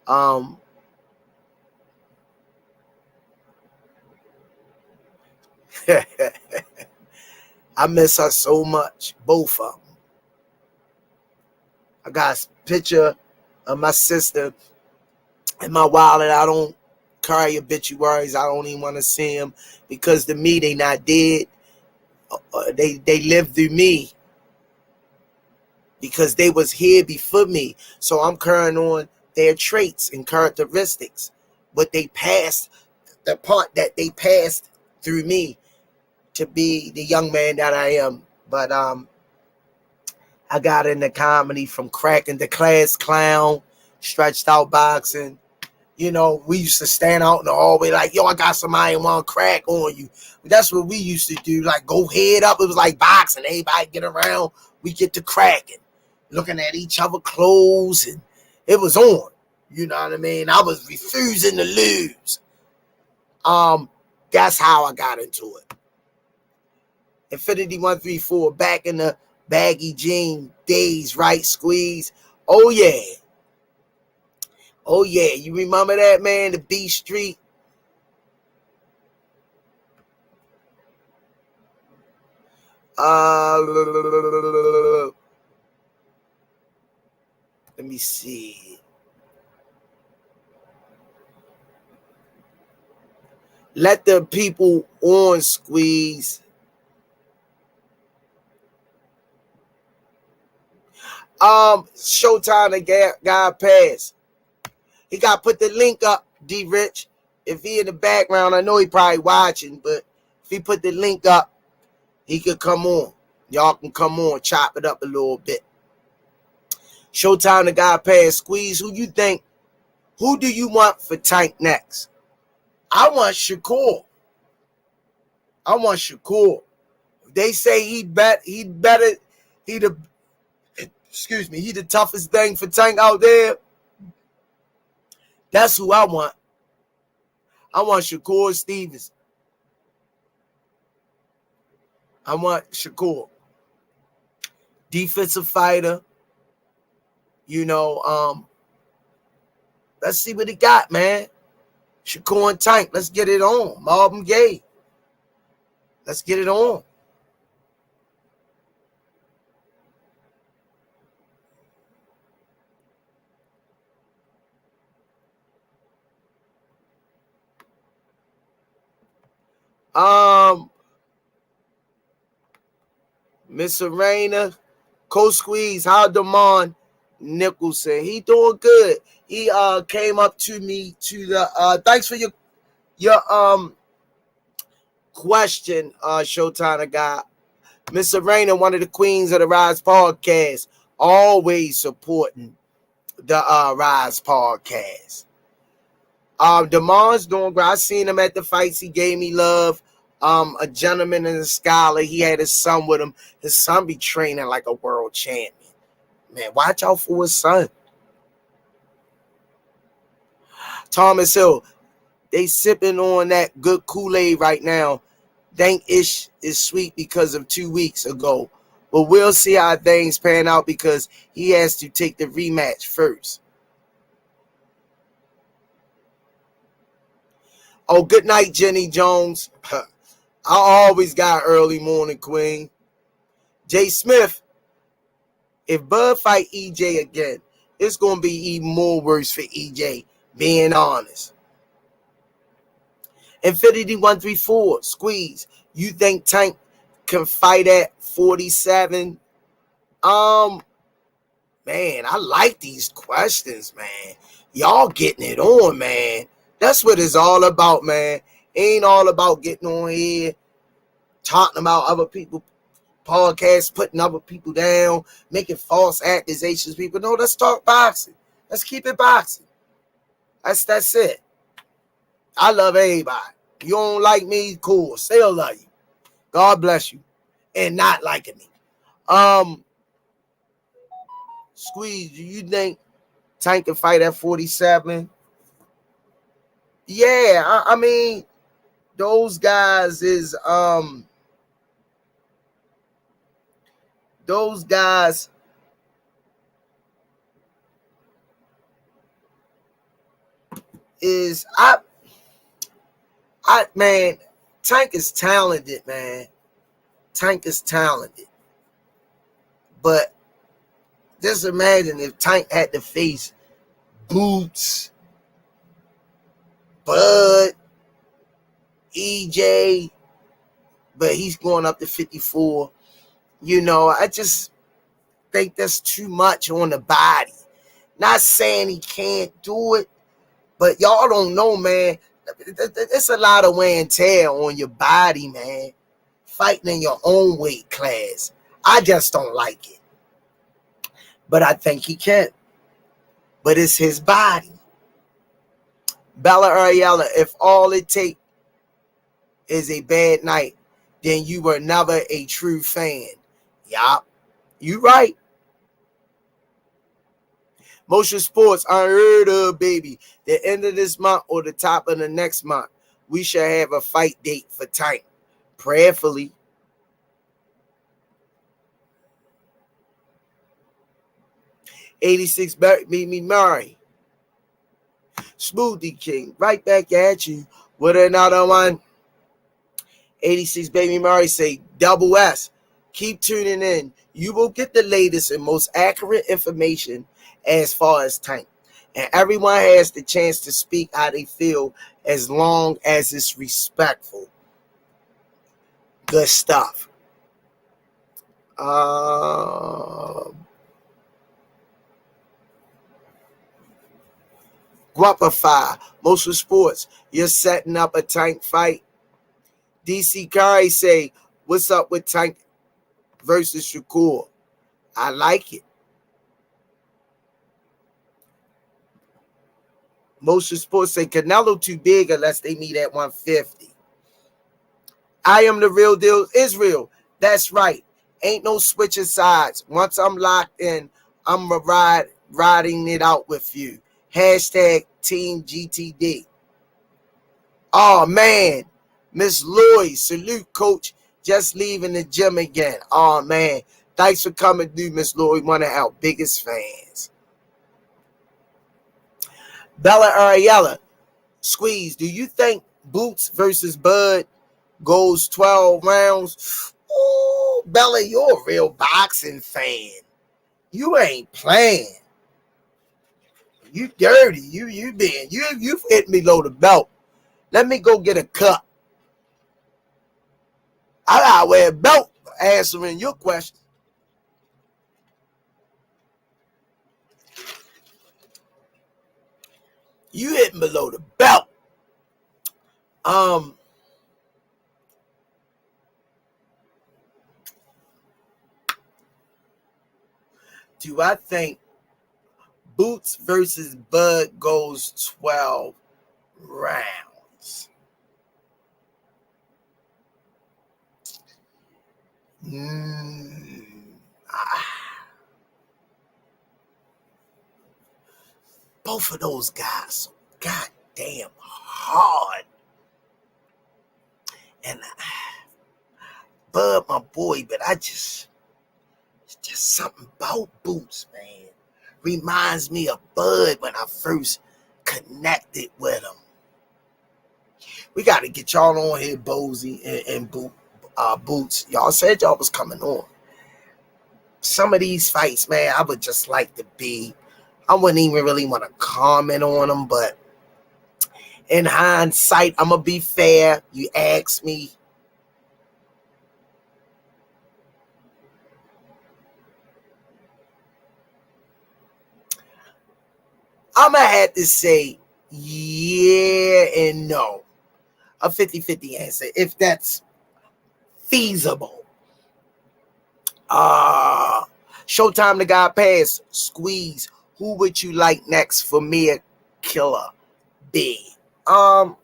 I miss her so much, both of them. I got a picture of my sister in my wallet. I don't carry obituaries. I don't even want to see them because to me, they not dead. They lived through me because they was here before me. So I'm carrying on their traits and characteristics, but they passed the part that they passed through me to be the young man that I am. But I got into comedy from cracking the class clown, stretched out boxing. You know, we used to stand out in the hallway like, yo, I got somebody want to crack on you. That's what we used to do, like go head up. It was like boxing. Everybody get around. We get to cracking, looking at each other clothes, and it was on. You know what I mean? I was refusing to lose. That's how I got into it. Infinity 134, back in the baggy jean days, right? Squeeze. Oh yeah. Oh yeah. You remember that, man? The B Street. Let me see. Let the people on, Squeeze. Showtime the guy passed. He got put the link up, D Rich. If he in the background, I know he probably watching, but if he put the link up, he could come on. Y'all can come on, chop it up a little bit. Showtime the guy passed. Squeeze, who you think? Who do you want for Tank next? I want Shakur. I want Shakur. They say he the toughest thing for Tank out there. That's who I want. I want Shakur Stevens. I want Shakur. Defensive fighter. You know, let's see what he got, man. Shakur and Tank. Let's get it on. Marvin Gaye. Let's get it on. Miss Serena, Coach Squeeze, how Damon Nicholson? He doing good. He came up to me to the thanks for your question, Showtime guy. Miss Serena, one of the queens of the Rize podcast, always supporting the Rize podcast. Damon's doing great. I seen him at the fights. He gave me love. A gentleman and a scholar. He had his son with him. His son be training like a world champion. Man, watch out for his son. Thomas Hill, they sipping on that good Kool-Aid right now. Think Ish is sweet because of 2 weeks ago. But we'll see how things pan out because he has to take the rematch first. Oh, good night, Jenny Jones. I always got early morning queen. Jay Smith, if Bud fight EJ again, it's going to be even more worse for EJ, being honest. Infinity 134, squeeze. You think Tank can fight at 47? Man, I like these questions, man. Y'all getting it on, man. That's what it's all about, man. It ain't all about getting on here, talking about other people podcasts, putting other people down, making false accusations. People, no, let's talk boxing. Let's keep it boxing. That's it. I love everybody. You don't like me, cool. Still love you. God bless you. And not liking me. Squeeze, do you think Tank can fight at 47? Yeah, I mean, those guys is I man, Tank is talented, man. Tank is talented. But just imagine if Tank had to face Boots, Bud, EJ, but he's going up to 54. You know, I just think that's too much on the body. Not saying he can't do it, but y'all don't know, man. It's a lot of wear and tear on your body, man. Fighting in your own weight class. I just don't like it. But I think he can. But it's his body. Bella Ariella, if all it takes is a bad night, then you were never a true fan. Yup. You right. Motion Sports, unheard of, baby. The end of this month or the top of the next month, we shall have a fight date for Tank. Prayerfully. '86 beat me Murray. Smoothie King, right back at you with another one. 86 Baby Murray say, double S. Keep tuning in. You will get the latest and most accurate information as far as Tank. And everyone has the chance to speak how they feel as long as it's respectful. Good stuff. Guapify, Motion Sports, you're setting up a Tank fight. DC Curry say, what's up with Tank versus Shakur? I like it. Motion Sports say Canelo too big unless they meet at 150. I am the real deal, Israel. That's right. Ain't no switching sides. Once I'm locked in, I'm riding it out with you. Hashtag Team GTD. Oh, man. Miss Lloyd, salute, coach. Just leaving the gym again. Oh, man. Thanks for coming through, Miss Lloyd. One of our biggest fans. Bella Ariella, squeeze. Do you think Boots versus Bud goes 12 rounds? Ooh, Bella, you're a real boxing fan. You ain't playing. You dirty. You hit me low the belt. Let me go get a cup. I gotta wear a belt answering your question. You hit below the belt. Do I think Boots versus Bud goes 12 rounds? Both of those guys so goddamn hard. And Bud, my boy, but it's just something about Boots, man. Reminds me of Bud when I first connected with him. We got to get y'all on here, Bozy and Boots. Y'all said y'all was coming on. Some of these fights, man, I would just like to be. I wouldn't even really want to comment on them, but in hindsight, I'm going to be fair. You ask me. I'm going to have to say yeah and no. A 50-50 answer, if that's feasible. Showtime the guy pass. Squeeze. Who would you like next for Mia Killer B? I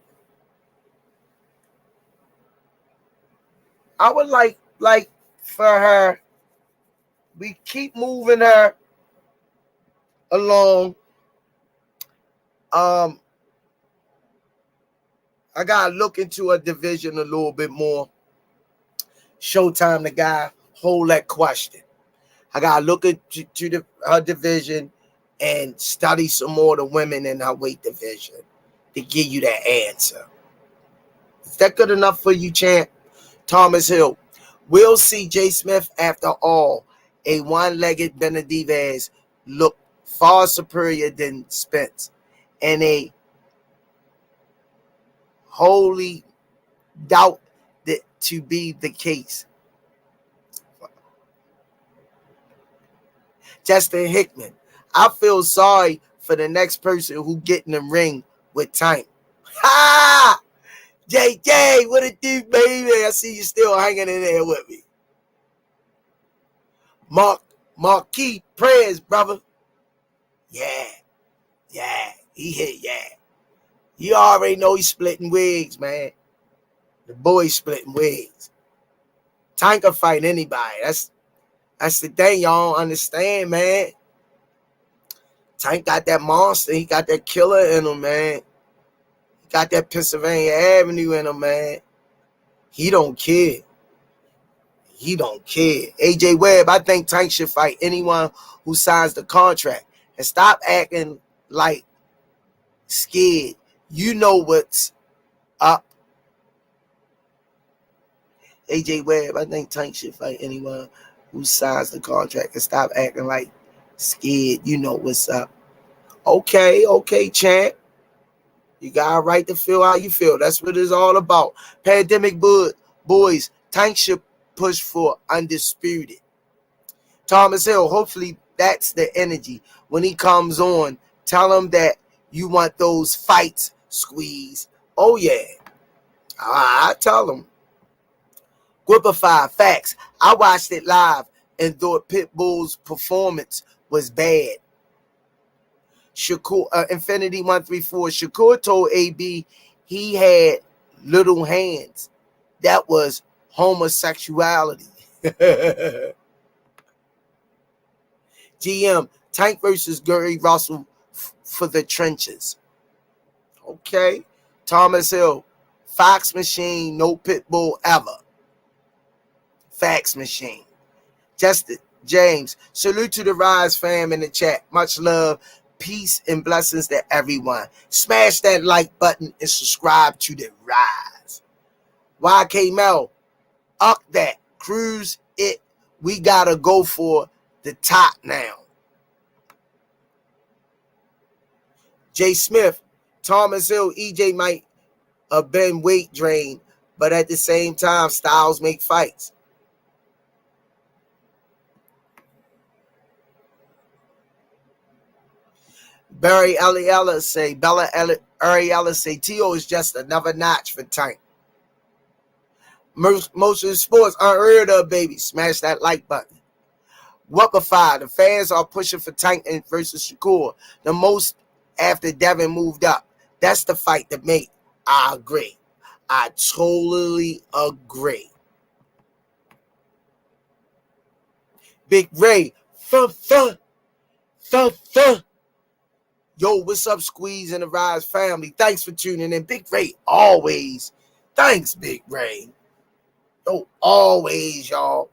would like for her. We keep moving her along. I gotta look into her division a little bit more. Showtime the guy, hold that question. I gotta look into her division and study some more of the women in her weight division to give you that answer. Is that good enough for you, champ? Thomas Hill. We'll see Jay Smith after all. A one-legged Benavidez look far superior than Spence. And a wholly doubt that to be the case. Justin Hickman. I feel sorry for the next person who get in the ring with Tank. Ha! JJ, what it do, baby? I see you still hanging in there with me. Marquis prayers, brother. Yeah. He hit, yeah. You already know he's splitting wigs, man. The boy's splitting wigs. Tank can fight anybody. That's the thing y'all don't understand, man. Tank got that monster. He got that killer in him, man. He got that Pennsylvania Avenue in him, man. He don't care. AJ Webb, I think Tank should fight anyone who signs the contract. And stop acting like scared. You know what's up. AJ Webb, I think Tank should fight anyone who signs the contract and stop acting like scared. You know what's up. Okay, champ. You got a right to feel how you feel. That's what it's all about. Pandemic boys, Tank should push for undisputed. Thomas Hill, hopefully that's the energy. When he comes on, tell him that you want those fights, Squeeze. Oh, yeah. I tell him. Gripify, facts. I watched it live and thought Pitbull's performance was bad. Shakur, Infinity 134. Shakur told AB he had little hands. That was homosexuality. GM, Tank versus Gary Russell for the trenches. Okay. Thomas Hill, Fox Machine, no Pitbull ever. Fax Machine. Justin James, salute to the Rize fam in the chat. Much love, peace, and blessings to everyone. Smash that like button and subscribe to the Rize. YK Mel, up that. Cruise it. We gotta go for the top now. Jay Smith, Thomas Hill, EJ might have been weight drained, but at the same time, styles make fights. Barry Ariella say, T.O. is just another notch for Tank. Most of the sports unheard of, baby. Smash that like button. Wupify, the fans are pushing for Tank versus Shakur. The most after Devin moved up. That's the fight to make. I agree. I totally agree. Big Ray, Yo, what's up, Squeeze and the Rize family? Thanks for tuning in. Big Ray, always. Thanks, Big Ray. Yo, always, y'all.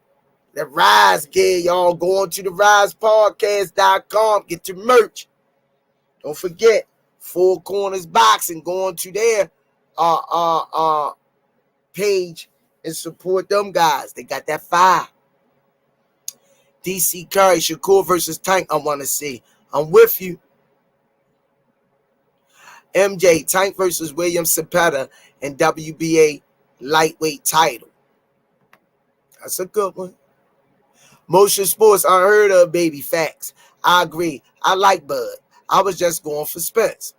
The Rize gear, y'all. Go on to the RizePodcast.com. Get your merch. Don't forget, Four Corners Boxing. Go on to there. uh page and support them guys. They got that fire. DC Curry, Shakur versus Tank. I want to see. I'm with you. MJ, Tank versus William Cepeda and WBA lightweight title. That's a good one. Motion Sports, unheard of, baby. Facts. I agree. I like Bud. I was just going for Spence.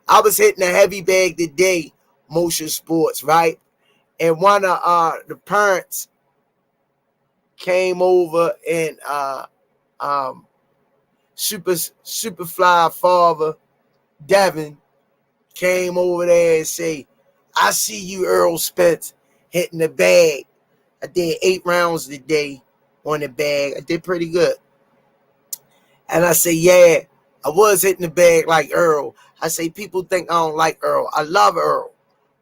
I was hitting a heavy bag today, Motion Sports, right? And one of the parents came over and Superfly father, Devin, came over there and say, I see you, Earl Spence, hitting the bag. I did 8 rounds today on the bag. I did pretty good. And I say, yeah, I was hitting the bag like Earl. I say, people think I don't like Earl. I love Earl.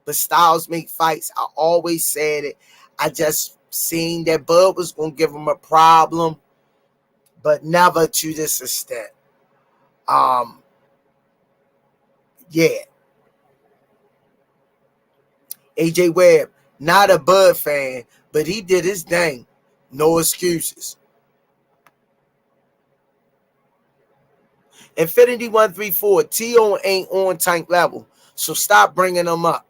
But styles make fights. I always said it. I just seen that Bud was going to give him a problem, but never to this extent. Yeah. AJ Webb, not a Bud fan, but he did his thing. No excuses. Infinity 134, T.O. ain't on Tank level, so stop bringing him up.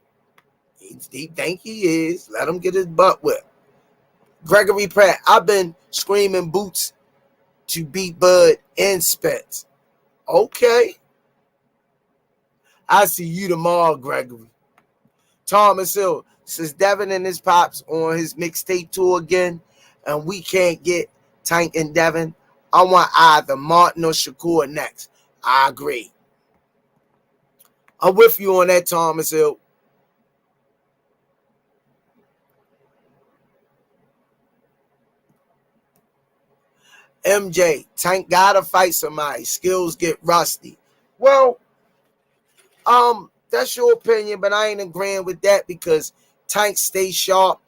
He think he is. Let him get his butt whipped. Gregory Pratt, I've been screaming boots to beat Bud and Spence. Okay. I see you tomorrow, Gregory. Thomas Hill says Devin and his pops on his mixtape tour again, and we can't get Tank and Devin. I want either Martin or Shakur next. I agree. I'm with you on that, Thomas Hill. MJ, Tank gotta fight somebody. Skills get rusty. Well, that's your opinion, but I ain't agreeing with that because Tank stays sharp.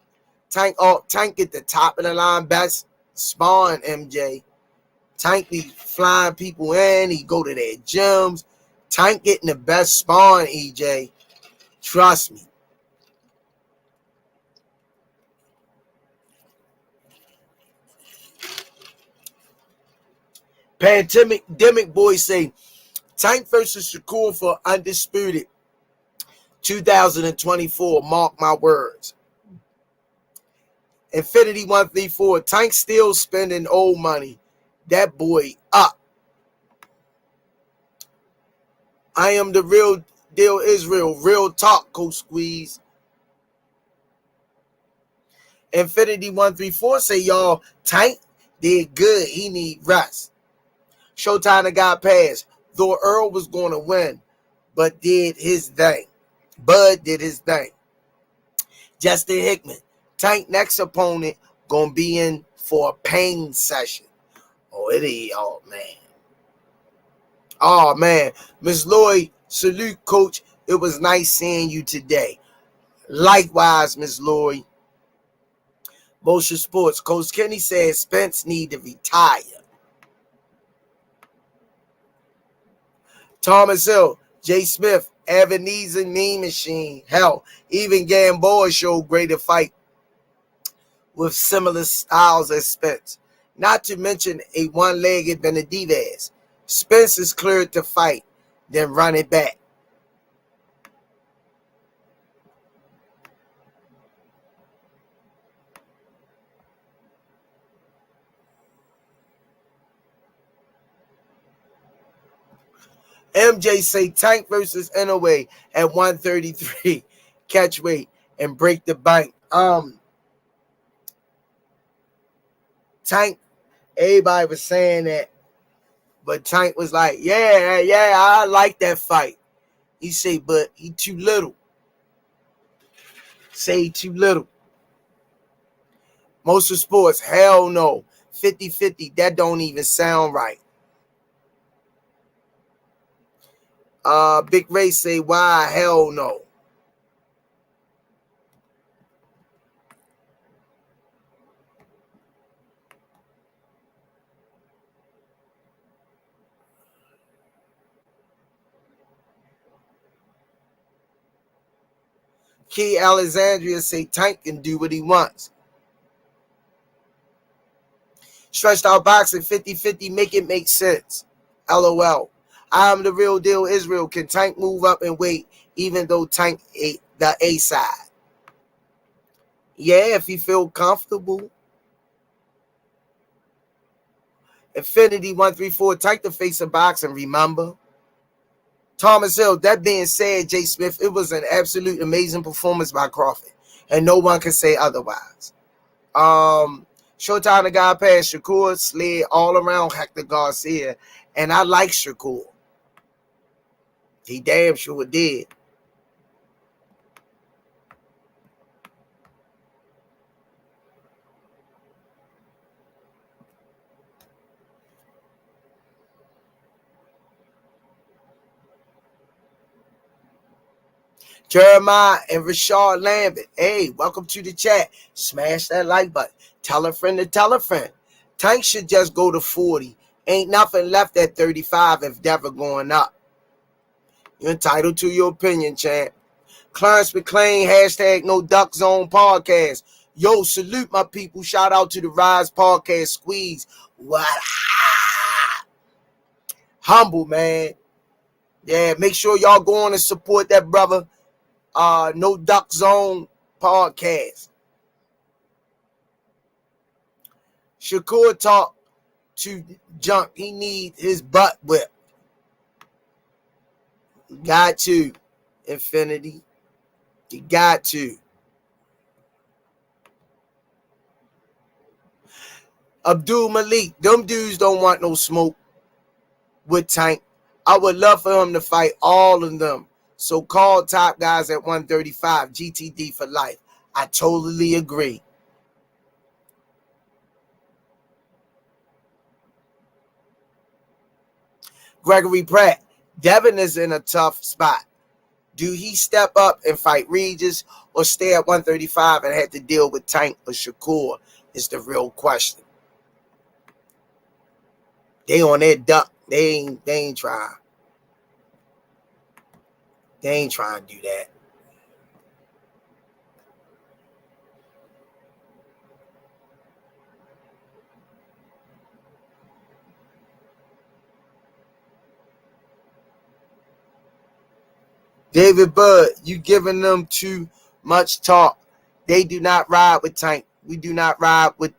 Tank at the top of the line best spawn, MJ. Tank be flying people in. He go to their gyms. Tank getting the best spawn, EJ. Trust me. Pandemic boys say Tank versus Shakur for undisputed 2024. Mark my words. Infinity 134. Tank still spending old money. That boy up. I am the real deal Israel. Real talk, Coach Squeeze. Infinity 134 say y'all Tank did good. He need rest. Showtime got passed. Though Earl was going to win, but did his thing. Bud did his thing. Justin Hickman. Tank next opponent gonna be in for a pain session. Oh, it is. Oh man. Oh man. Miss Lloyd, salute, coach. It was nice seeing you today. Likewise, Miss Lloyd. Motion Sports. Coach Kenny says Spence need to retire. Thomas Hill, Jay Smith, Ebenezer Mean Machine. Hell, even Gamboa showed greater fight with similar styles as Spence. Not to mention a one-legged Benavidez. Spence is cleared to fight, then run it back. MJ say Tank versus Inouye at 133. Catch weight and break the bank. Tank, everybody was saying that, but Tank was like, yeah, I like that fight. He say, but he too little. Say he too little. Most of sports, hell no. 50-50, that don't even sound right. Big Ray say, why? Hell no. Key Alexandria say Tank can do what he wants. Stretched out boxing 50-50, make it make sense. LOL. I am the real deal Israel. Can Tank move up and wait even though Tank ate the A side? Yeah, if you feel comfortable. Infinity 134, Tank the face of boxing, remember? Thomas Hill, that being said, Jay Smith, it was an absolute amazing performance by Crawford. And no one can say otherwise. Showtime the guy passed Shakur, slid all around Hector Garcia. And I like Shakur. He damn sure did. Jeremiah and Rashard Lambert. Hey, welcome to the chat. Smash that like button. Tell a friend to tell a friend. Tank should just go to 40. Ain't nothing left at 35 if never going up. You're entitled to your opinion, champ. Clarence McClain, hashtag No Duck Zone podcast. Yo, salute my people. Shout out to the Rize podcast squeeze. What? Humble, man. Yeah, make sure y'all go on and support that brother. No Duck Zone podcast. Shakur talked to Junk. He need his butt whipped. Got to. Infinity. You got to. Abdul Malik. Them dudes don't want no smoke with Tank. I would love for him to fight all of them. So-called top guys at 135, GTD for life. I totally agree. Gregory Pratt, Devin is in a tough spot. Do he step up and fight Rize or stay at 135 and have to deal with Tank or Shakur is the real question. They on their duck. They ain't trying. They ain't trying to do that. David Bud, you giving them too much talk. They do not ride with Tank. We do not ride with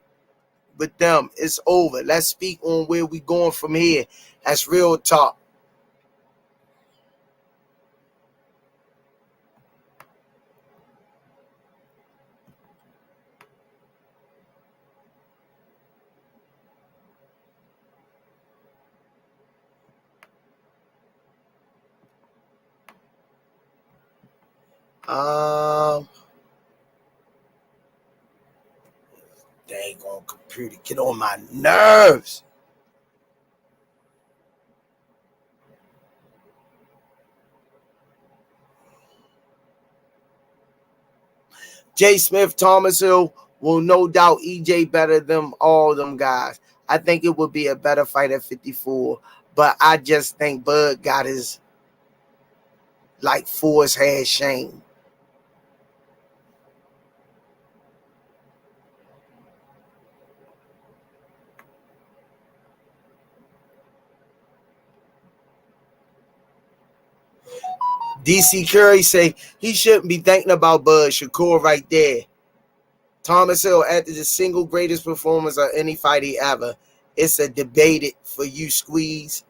them. It's over. Let's speak on where we going from here. That's real talk. Dang on computer, get on my nerves. Jay Smith, Thomas Hill will no doubt EJ better than all them guys. I think it would be a better fight at 54, but I just think Bud got his for his head shame. DC Curry say he shouldn't be thinking about Bud. Shakur right there. Thomas Hill after the single greatest performance of any fighter ever. It's a debated for you, Squeeze.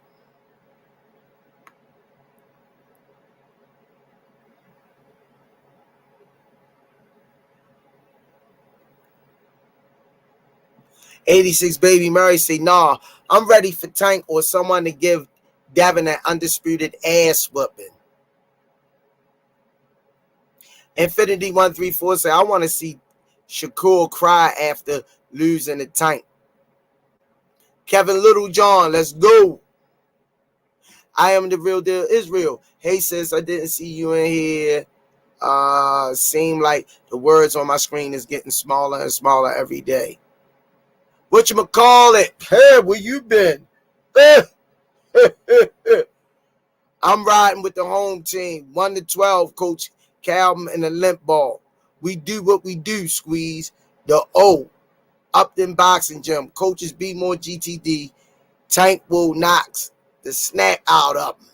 '86 Baby Murray say, nah, I'm ready for Tank or someone to give Devin an undisputed ass whooping. Infinity 134 say, I want to see Shakur cry after losing the Tank. Kevin Littlejohn, let's go. I am the real deal Israel. Hey sis, I didn't see you in here. Seem like the words on my screen is getting smaller and smaller every day. Whatchamacallit? Hey, where you been? I'm riding with the home team. 1-12, Coach Calvin and the limp ball. We do what we do, Squeeze. The O. Upton Boxing Gym. Coaches be more GTD. Tank will knocks the snap out of him.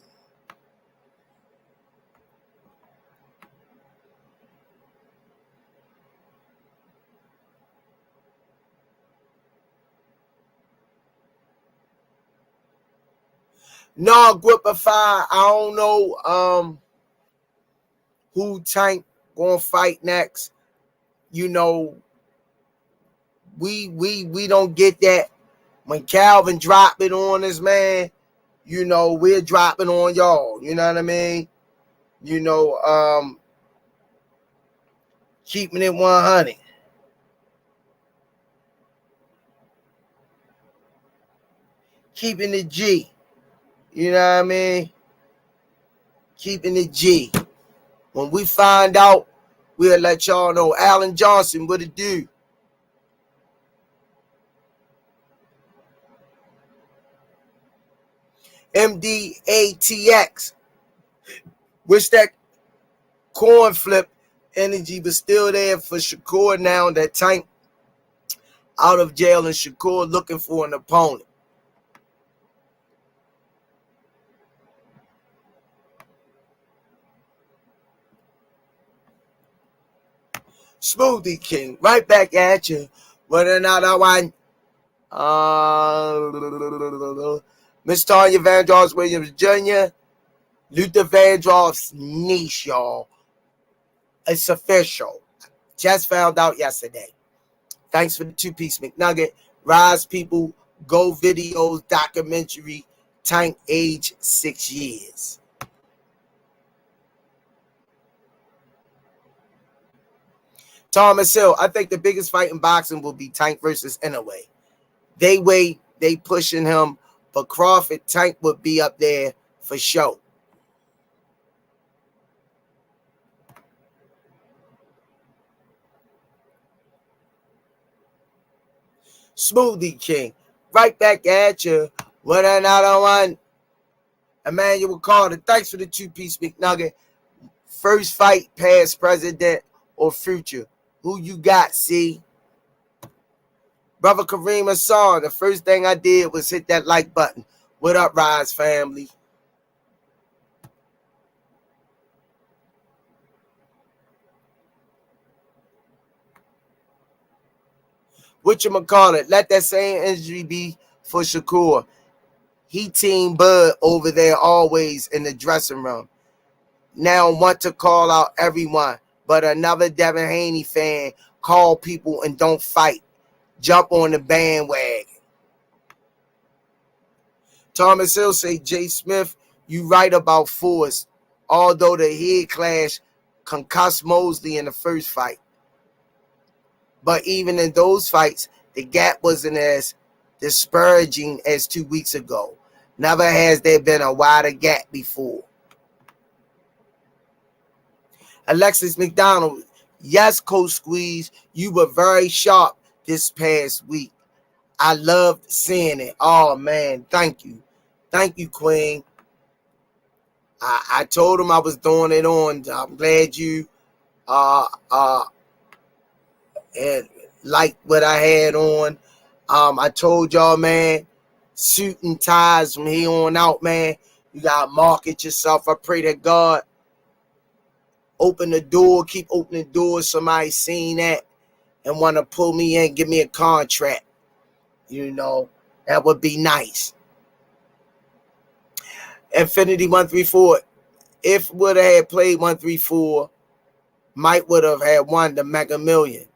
No, Gripify. I don't know who Tank gonna fight next. You know, we don't get that. When Calvin drop it on us, man, you know, we're dropping on y'all. You know what I mean? You know, keeping it 100. Keeping it G. You know what I mean? Keeping it G. When we find out, we'll let y'all know. Alan Johnson, what it do? MDATX. Wish that corn flip energy was still there for Shakur now that Tank out of jail and Shakur looking for an opponent. Smoothie King, right back at you. Whether or not I want Miss Tanya Vandross Williams Jr., Luther Vandross's niece, y'all. It's official. Just found out yesterday. Thanks for the two-piece McNugget. Rize people, Go Videos documentary, Tank age 6 years. Thomas Hill, I think the biggest fight in boxing will be Tank versus Inouye. They pushing him, but Crawford, Tank would be up there for sure. Smoothie King, right back at you. What another one? Emmanuel Carter, thanks for the two-piece McNugget. First fight, past president or future. Who you got, see? Brother Kareem Hassan, the first thing I did was hit that like button. What up, Rize family? Whatchamacallit, let that same energy be for Shakur. He team Bud over there always in the dressing room. Now want to call out everyone, but another Devin Haney fan call people and don't fight. Jump on the bandwagon. Thomas Hill say, Jay Smith, you right about Forrest, although the head clash concussed Mosley in the first fight. But even in those fights, the gap wasn't as disparaging as 2 weeks ago. Never has there been a wider gap before. Alexis McDonald, yes, Coach Squeeze, you were very sharp this past week. I loved seeing it. Oh, man, thank you. Thank you, Queen. I told him I was doing it on. I'm glad you and liked what I had on. I told y'all, man, suit and ties from here on out, man. You got to market yourself. I pray that God open the door, keep opening doors. Somebody seen that and want to pull me in, give me a contract. You know, that would be nice. Infinity 134. If would have played 134, Mike would have had won the Mega Million.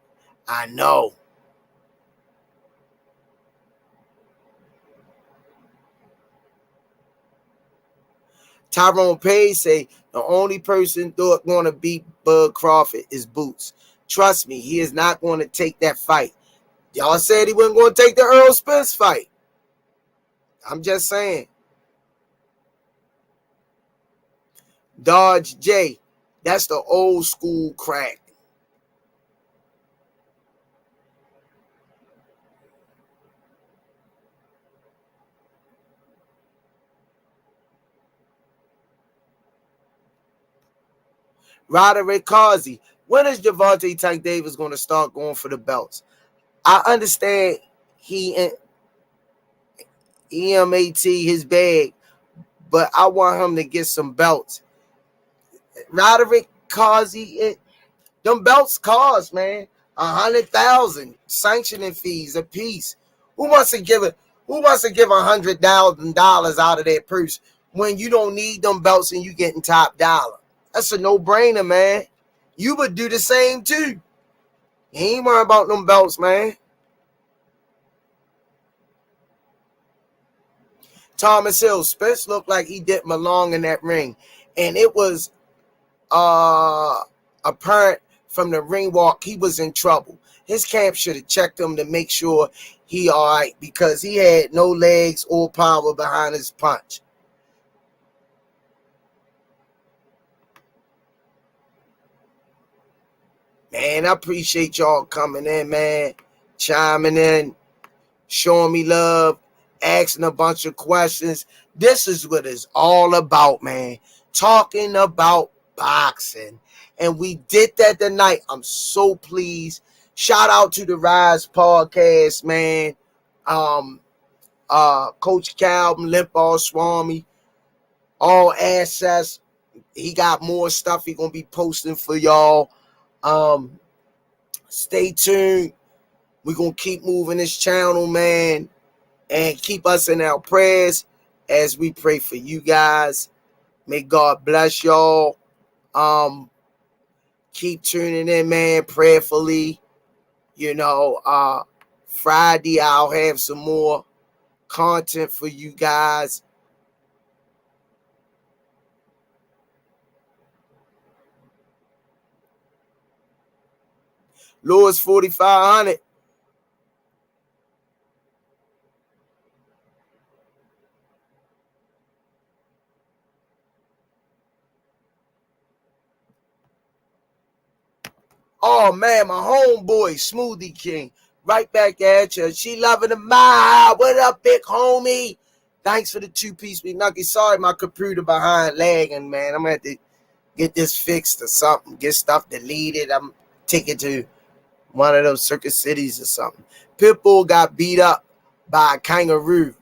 I know. Tyrone Page say the only person thought going to beat Bud Crawford is Boots. Trust me, he is not going to take that fight. Y'all said he wasn't going to take the Earl Spence fight. I'm just saying. Dodge J, that's the old school crack. Roderick Causey. When is Gervonta Tank Davis going to start going for the belts? I understand he EMAT his bag, but I want him to get some belts. Roderick Causey, them belts cost, man, 100,000 sanctioning fees a piece. Who wants to give $100,000 out of their purse when you don't need them belts and you getting top dollar? That's a no-brainer, man. You would do the same too. You ain't worrying about them belts, man. Thomas Hill, Spence looked like he didn't belong in that ring, and it was apparent from the ring walk he was in trouble. His camp should have checked him to make sure he all right, because he had no legs or power behind his punch. Man, I appreciate y'all coming in, man, chiming in, showing me love, asking a bunch of questions. This is what it's all about, man. Talking about boxing. And we did that tonight. I'm so pleased. Shout out to the Rize podcast, man. Coach Calvin, Limpball Swami, all access. He got more stuff he gonna be posting for y'all. Stay tuned. We're gonna keep moving this channel, man, and keep us in our prayers as we pray for you guys. May God bless y'all. Keep tuning in, man, prayerfully. Friday I'll have some more content for you guys. Lewis 4500. Oh man, my homeboy Smoothie King, right back at you. She loving the mile. What up, big homie? Thanks for the 2-piece McNugget. Sorry, my computer behind lagging, man. I'm gonna have to get this fixed or something. Get stuff deleted. I'm taking to one of those circus cities or something. Pitbull got beat up by a kangaroo.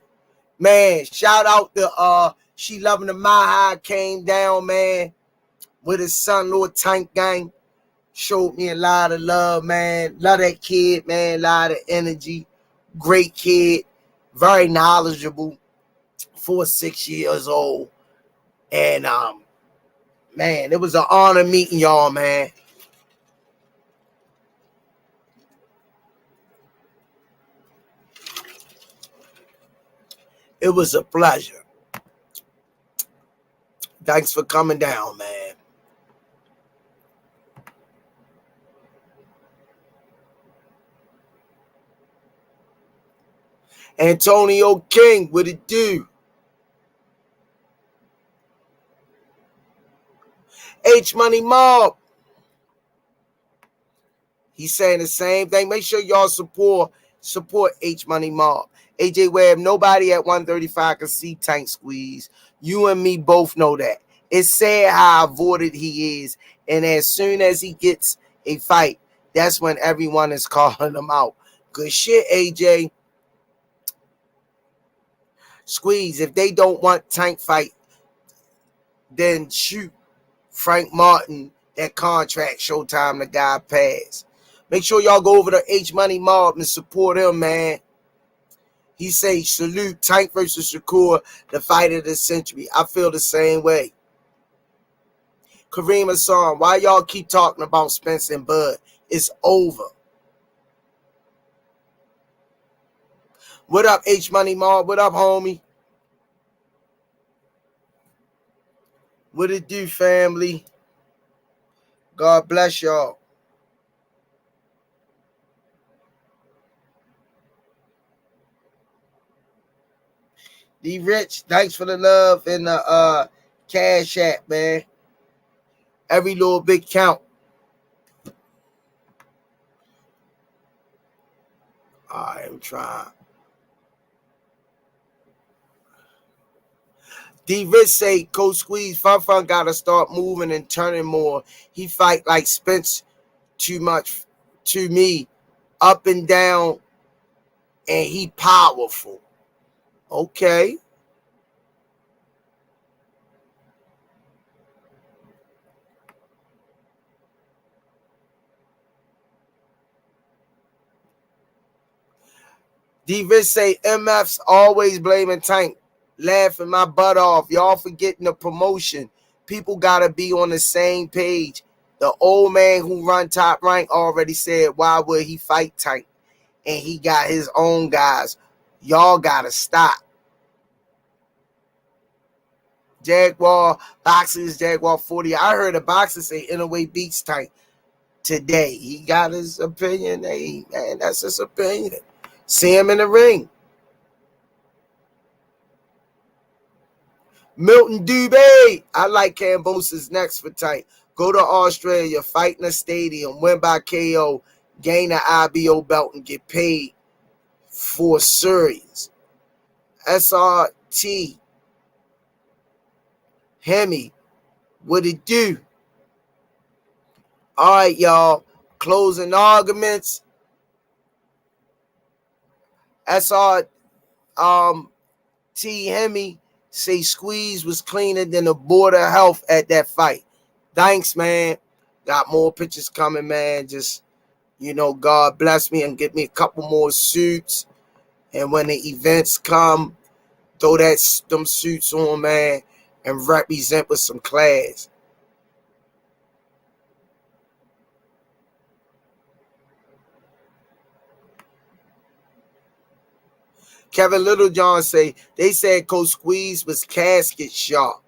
Man, shout out to She Loving the Maha came down, man, with his son, Lord Tank Gang. Showed me a lot of love, man. Love that kid, man. A lot of energy. Great kid. Very knowledgeable. 6 years old. And man, it was an honor meeting y'all, man. It was a pleasure. Thanks for coming down, man. Antonio King, what it do? H Money Mob. He's saying the same thing. Make sure y'all support H Money Mob. AJ Webb, nobody at 135 can see Tank Squeeze. You and me both know that. It's sad how avoided he is. And as soon as he gets a fight, that's when everyone is calling him out. Good shit, AJ. Squeeze, if they don't want Tank fight, then shoot Frank Martin that contract. Showtime the guy passed. Make sure y'all go over to H Money Mob and support him, man. He say, salute Tank versus Shakur, the fight of the century. I feel the same way. Kareem Hassan, why y'all keep talking about Spence and Bud? It's over. What up, H Money Mob? What up, homie? What it do, family? God bless y'all. D Rich, thanks for the love and the cash app, man. Every little bit count. I'm trying. D-Rich say, Coach Squeeze, Fun gotta start moving and turning more. He fight like Spence too much to me, up and down, and he powerful. Okay. D-Rich say, MF's always blaming Tank, laughing my butt off. Y'all forgetting the promotion. People gotta be on the same page. The old man who run Top Rank already said, why would he fight Tank? And he got his own guys. Y'all gotta stop. Jaguar boxing is Jaguar 40. I heard a boxer say Inouye beats Tank today. He got his opinion. Hey, man, that's his opinion. See him in the ring. Milton Dubé. I like Cambosa's next for Tank. Go to Australia, fight in a stadium, win by KO, gain an IBO belt, and get paid for series. SRT. Hemi. What it do? All right, y'all. Closing arguments. SRT Hemi say Squeeze was cleaner than the Board of Health at that fight. Thanks, man. Got more pictures coming, man. Just, God bless me and get me a couple more suits. And when the events come, throw them suits on, man, and represent with some class. Kevin Littlejohn say, they said Coach Squeeze was casket sharp.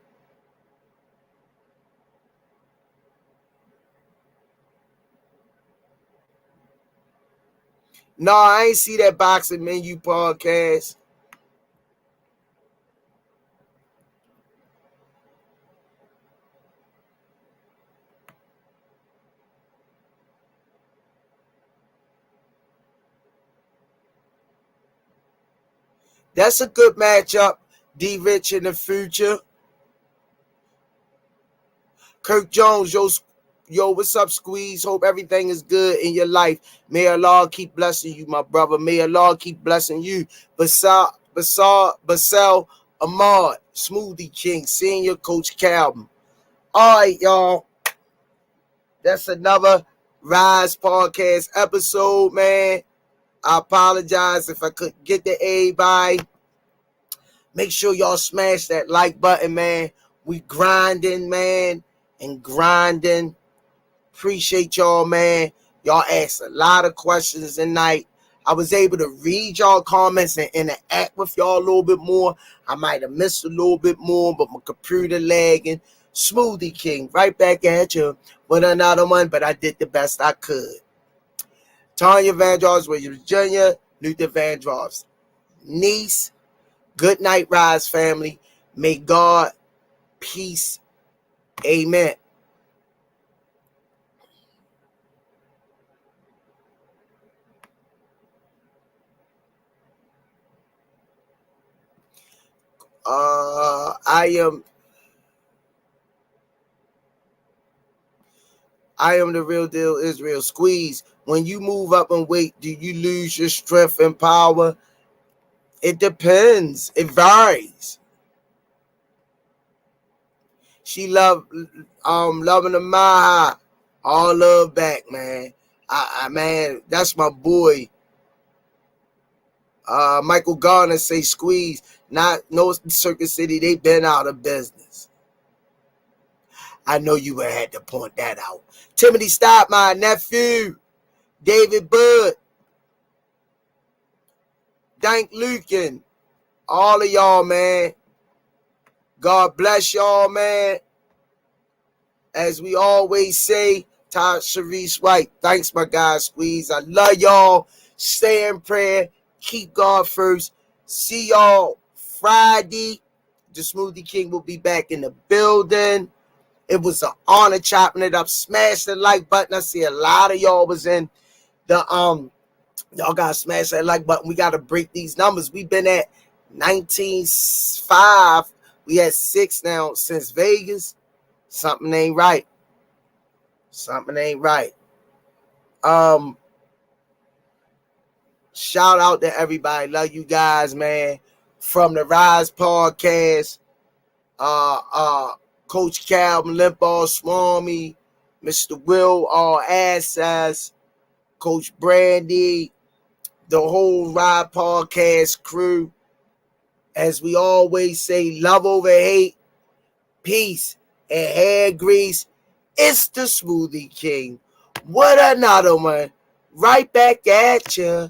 No, I ain't see that Boxing Menu podcast. That's a good matchup. D-Rich in the future. Kirk Jones, yo, what's up, Squeeze? Hope everything is good in your life. May Allah keep blessing you, my brother. May Allah keep blessing you. Basel Ahmad, Smoothie King, Senior Coach Calvin. All right, y'all. That's another Rize podcast episode, man. I apologize if I couldn't get to everybody. Make sure y'all smash that like button, man. We grinding, man, and grinding. Appreciate y'all, man. Y'all asked a lot of questions tonight. I was able to read y'all comments and interact with y'all a little bit more. I might have missed a little bit more, but my computer lagging. Smoothie King, right back at you with another one, but I did the best I could. Tanya Vandross, Williams Jr., Luther Vandross, niece. Good night, Rize family. May God, peace, amen. I am the real deal, Israel. Squeeze. When you move up in weight, do you lose your strength and power? It depends. It varies. She loving the Maha. All love back, man. Man, that's my boy. Michael Garner say Squeeze. Not no Circuit City. They been out of business. I know you would have had to point that out. Timothy Stop, my nephew. David Budd. Dank Lucan. All of y'all, man. God bless y'all, man. As we always say, Todd Sharice White. Thanks, my guy, Squeeze. I love y'all. Stay in prayer. Keep God first. See y'all Friday. The Smoothie King will be back in the building. It was an honor chopping it up. Smash the like button. I see a lot of y'all was in the y'all gotta smash that like button. We gotta break these numbers. We've been at 19.5 We had 6 now since Vegas. Something ain't right. Something ain't right. Shout out to everybody. Love you guys, man. From the Rize podcast. Coach Calvin Limbaugh Swami, Mr. Will Assas, Coach Brandy, the whole Ride Podcast crew. As we always say, love over hate, peace, and hair grease. It's the Smoothie King. What another one. Right back at ya.